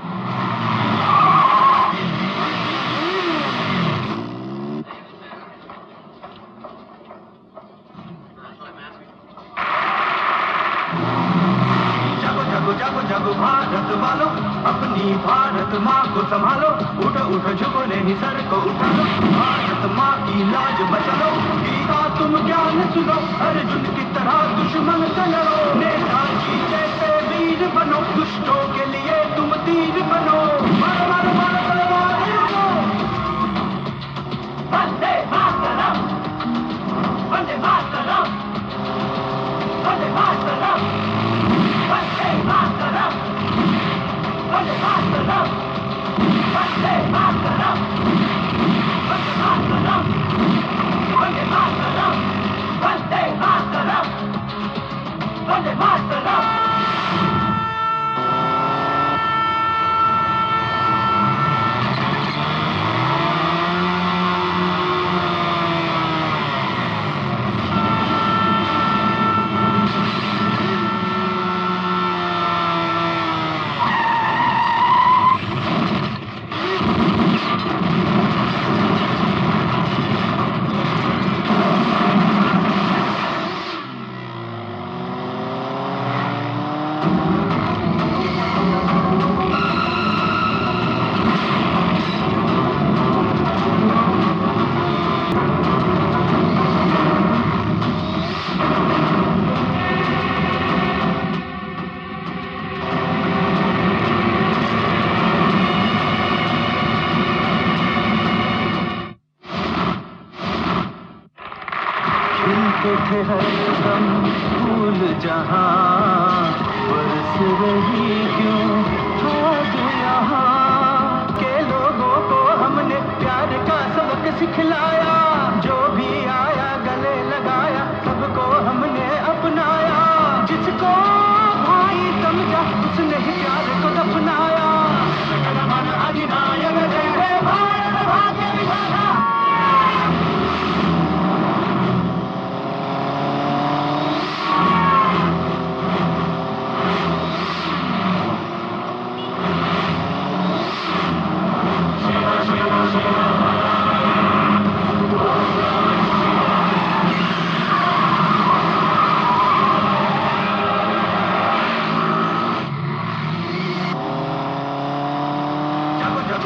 जागो जागो भारत वालों, अपनी भारत माँ को संभालो। उठो उठो झुको नहीं सर को उठा लो, भारत माँ की लाज बचा लो। गीता तुम ज्ञान सुनो, अर्जुन की तरह दुश्मन से लड़ो। नेताजी जैसे वीर बनो, दुष्टों के लिए तुम तीर बनो। मारो मारो मारो तलवार उठाओ। वंदे मातरम, वंदे मातरम, वंदे मातरम, वंदे मातरम, वंदे मातरम, वंदे मातरम, वंदे मातरम, वंदे मातरम, वंदे मातरम, वंदे मातरम। फूल जहां बरस रही क्यों आज यहाँ के लोगों को हमने प्यार का सबक सिखलाया। जो भी आया गले लगाया, सबको हमने अपनाया। जिसको भाई समझा उसने ही प्यार को दफनाया। अधिनायक जय हे भारत भाग्य विधाता।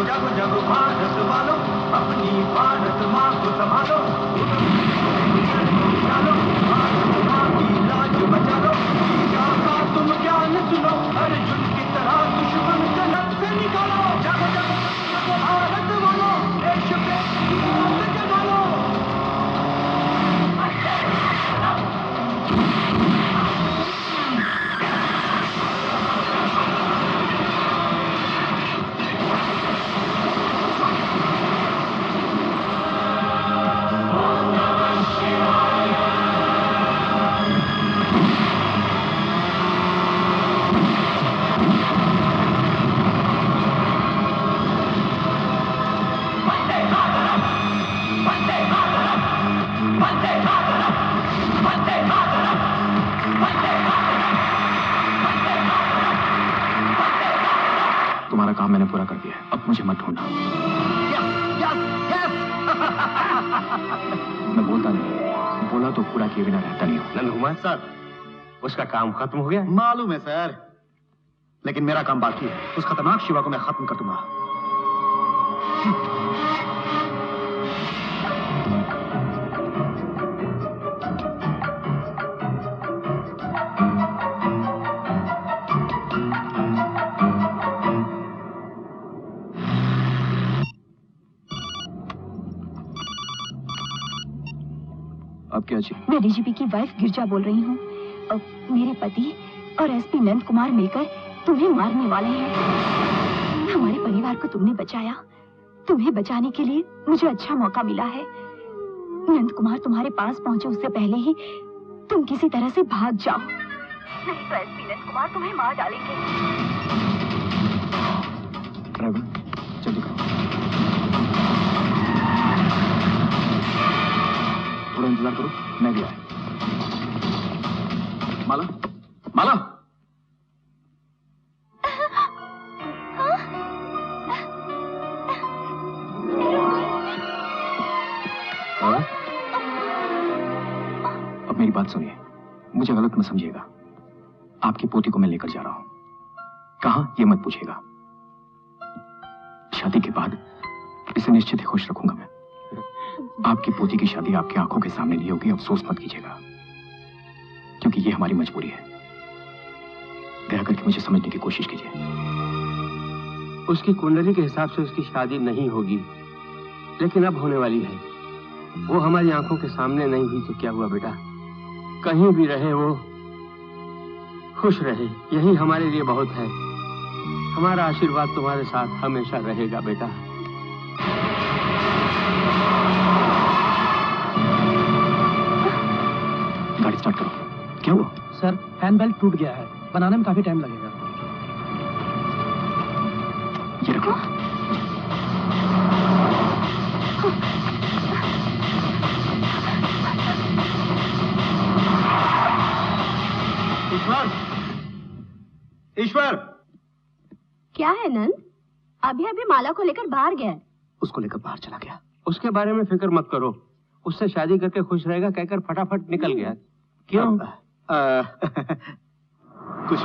जागो जागो भारत वालों, अपनी भारत माँ को संभालो। भारत माँ की लाज बचा लो। गीता का तुम ज्ञान सुनो, तुम्हारा काम मैंने पूरा कर दिया है, अब मुझे मत ढूंढना। मैं बोलता नहीं, बोला तो पूरा किए बिना रहता नहीं हूँ। नंद कुमार सर, उसका काम खत्म हो गया? मालूम है सर, लेकिन मेरा काम बाकी है। उस खतरनाक शिवा को मैं खत्म कर दूंगा। अब क्या चाहिए? मैं डीजीपी की वाइफ गिरजा बोल रही हूँ। मेरे पति और एसपी नंद कुमार मिलकर तुम्हें मारने वाले हैं। हमारे परिवार को तुमने बचाया, तुम्हें बचाने के लिए मुझे अच्छा मौका मिला है। नंद कुमार तुम्हारे पास पहुंचे उससे पहले ही तुम किसी तरह से भाग जाओ, नहीं तो एसपी नंद कुमार तुम्हें मार डालेंगे। ड्राइवर, जल्दी करो। थोड़ा इंतजार करो, मैं भी आया। माला, माला। अब मेरी बात सुनिए, मुझे गलत मत समझिएगा। आपकी पोती को मैं लेकर जा रहा हूं। कहां ये मत पूछिएगा। शादी के बाद इसे निश्चित ही खुश रखूंगा मैं। आपकी पोती की शादी आपकी आंखों के सामने नहीं होगी, अफसोस मत कीजिएगा, क्योंकि ये हमारी मजबूरी है। दया करके मुझे समझने की कोशिश कीजिए। उसकी कुंडली के हिसाब से उसकी शादी नहीं होगी, लेकिन अब होने वाली है। वो हमारी आंखों के सामने नहीं हुई तो क्या हुआ बेटा, कहीं भी रहे वो खुश रहे, यही हमारे लिए बहुत है। हमारा आशीर्वाद तुम्हारे साथ हमेशा रहेगा बेटा। गाड़ी स्टार्ट करो। क्या हुआ? सर, फैन बेल्ट टूट गया है, बनाने में काफी टाइम लगेगा। ये रखो। ईश्वर, ईश्वर, क्या है नंद? अभी अभी माला को लेकर बाहर गया है। उसको लेकर बाहर चला गया। उसके बारे में फिक्र मत करो, उससे शादी करके खुश रहेगा कहकर फटाफट निकल गया। क्यों? कुछ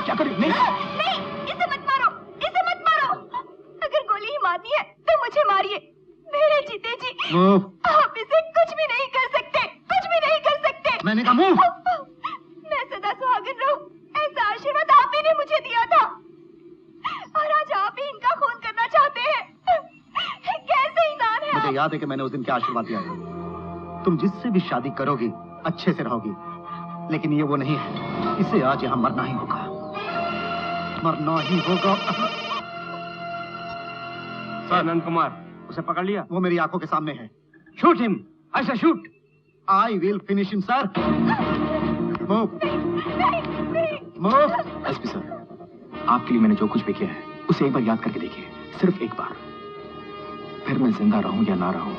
क्या करें? नहीं, इसे मत मारो, इसे मत मारो। अगर गोली ही मारनी है तो मुझे मारिए। मेरे जीते जी आप इसे कुछ भी नहीं कर सकते, कुछ भी नहीं कर सकते। मैंने कहा मूव। मैं सदा सुहागन रहूं, ऐसा आशीर्वाद आप ही ने मुझे दिया था, और आज आप ही इनका खून करना चाहते हैं। कैसे इंसान है? मुझे याद है कि मैंने उस दिन क्या आशीर्वाद दिया है। तुम जिससे भी शादी करोगी अच्छे से रहोगी, लेकिन ये वो नहीं है। इसे आज यहाँ मरना ही होगा, मरना ही होगा। सर, नंद कुमार, उसे पकड़ लिया? वो मेरी आंखों के सामने है। शूट हिम, ऐसा shoot. I will finish him sir. Move, move. SP sir, आपके लिए मैंने जो कुछ भी किया है उसे एक बार याद करके देखिए, सिर्फ एक बार। फिर मैं जिंदा रहूं या ना रहूं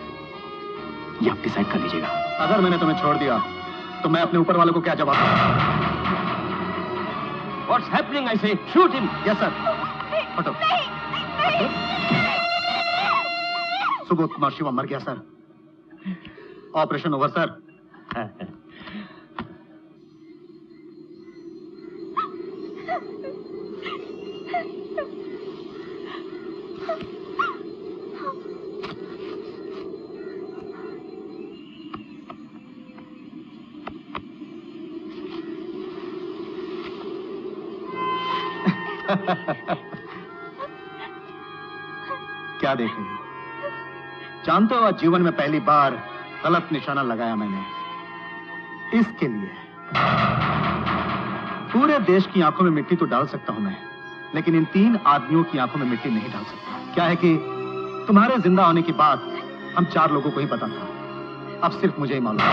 ये आप डिसाइड कर लीजिएगा। अगर मैंने तुम्हें छोड़ दिया तो मैं अपने ऊपर वालों को क्या जवाब दूं? What's happening? I say, shoot him. Yes sir. हटो। सुबोध कुमार शिवा मर गया सर। Operation over sir. क्या देख रही हो? जानते हो आज जीवन में पहली बार गलत निशाना लगाया मैंने। इसके लिए पूरे देश की आंखों में मिट्टी तो डाल सकता हूं मैं, लेकिन इन 3 आदमियों की आंखों में मिट्टी नहीं डाल सकता। क्या है कि तुम्हारे जिंदा होने की बात हम 4 लोगों को ही पता था, अब सिर्फ मुझे ही मालूम है।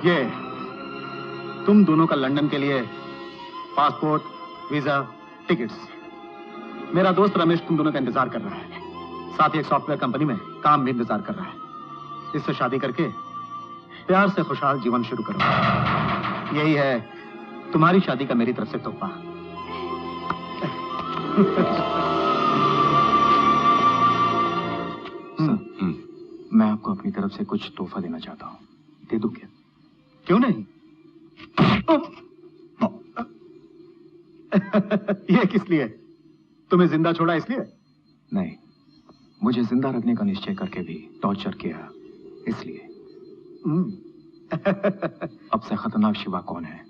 ये तुम दोनों का लंदन के लिए पासपोर्ट, वीजा, टिकट्स। मेरा दोस्त रमेश तुम दोनों का इंतजार कर रहा है, साथ ही एक सॉफ्टवेयर कंपनी में काम भी इंतजार कर रहा है। इससे शादी करके प्यार से खुशहाल जीवन शुरू करो। यही है तुम्हारी शादी का मेरी तरफ से तोहफा। मैं आपको अपनी तरफ से कुछ तोहफा देना चाहता हूँ, दे दूं क्या? क्यों नहीं? ये किस लिए? तुम्हें जिंदा छोड़ा इसलिए? नहीं, मुझे जिंदा रखने का निश्चय करके भी टॉर्चर किया इसलिए। अब से खतरनाक शिवा कौन है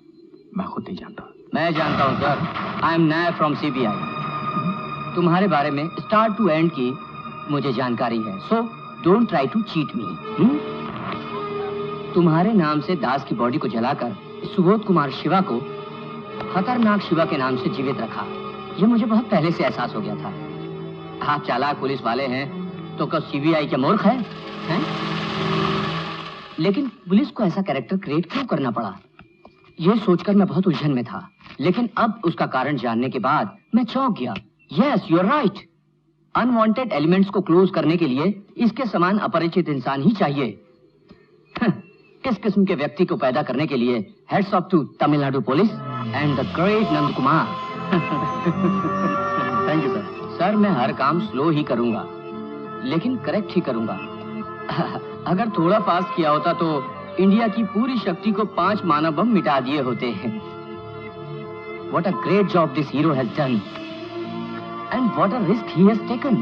मैं खुद नहीं जानता। मैं जानता हूं sir. I am Nair from CBI. तुम्हारे बारे में स्टार्ट टू एंड की मुझे जानकारी है, so don't try to cheat me. तुम्हारे नाम से दास की बॉडी को जलाकर सुबोध कुमार शिवा को खतरनाक शिवा के नाम से जीवित रखा। ये मुझे बहुत पहले से एहसास हो गया था। आप चालाक पुलिस वाले हैं तो क्या सीबीआई के मूर्ख हैं? लेकिन पुलिस को ऐसा कैरेक्टर क्रिएट क्यों करना पड़ा, ये सोचकर मैं बहुत उलझन में था। लेकिन अब उसका कारण जानने के बाद मैं चौंक गया। Yes, you are right. Unwanted elements को क्लोज करने के लिए इसके समान अपरिचित इंसान ही चाहिए। इस किस्म के व्यक्ति को पैदा करने के लिए hats off to Tamil Nadu police and the great Nand Kumar. Thank you sir. Sir मैं हर काम स्लो ही करूंगा, लेकिन करेक्ट ही करूंगा। अगर थोड़ा फास्ट किया होता तो इंडिया की पूरी शक्ति को 5 मानव बम मिटा दिए होते हैं। What a great job this hero has done, and what a risk he has taken.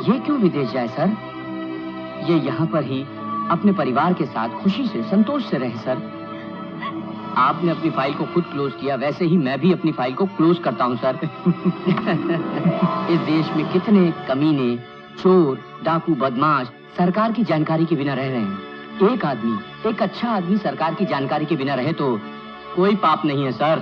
ये क्यों विदेश जाए सर? ये यहाँ पर ही अपने परिवार के साथ खुशी से, संतोष से रहे सर। आपने अपनी फाइल को खुद क्लोज किया, वैसे ही मैं भी अपनी फाइल को क्लोज करता हूँ सर। इस देश में कितने कमीने, चोर, डाकू, बदमाश सरकार की जानकारी के बिना रह रहे हैं। एक आदमी, एक अच्छा आदमी सरकार की जानकारी के बिना रहे तो कोई पाप नहीं है सर।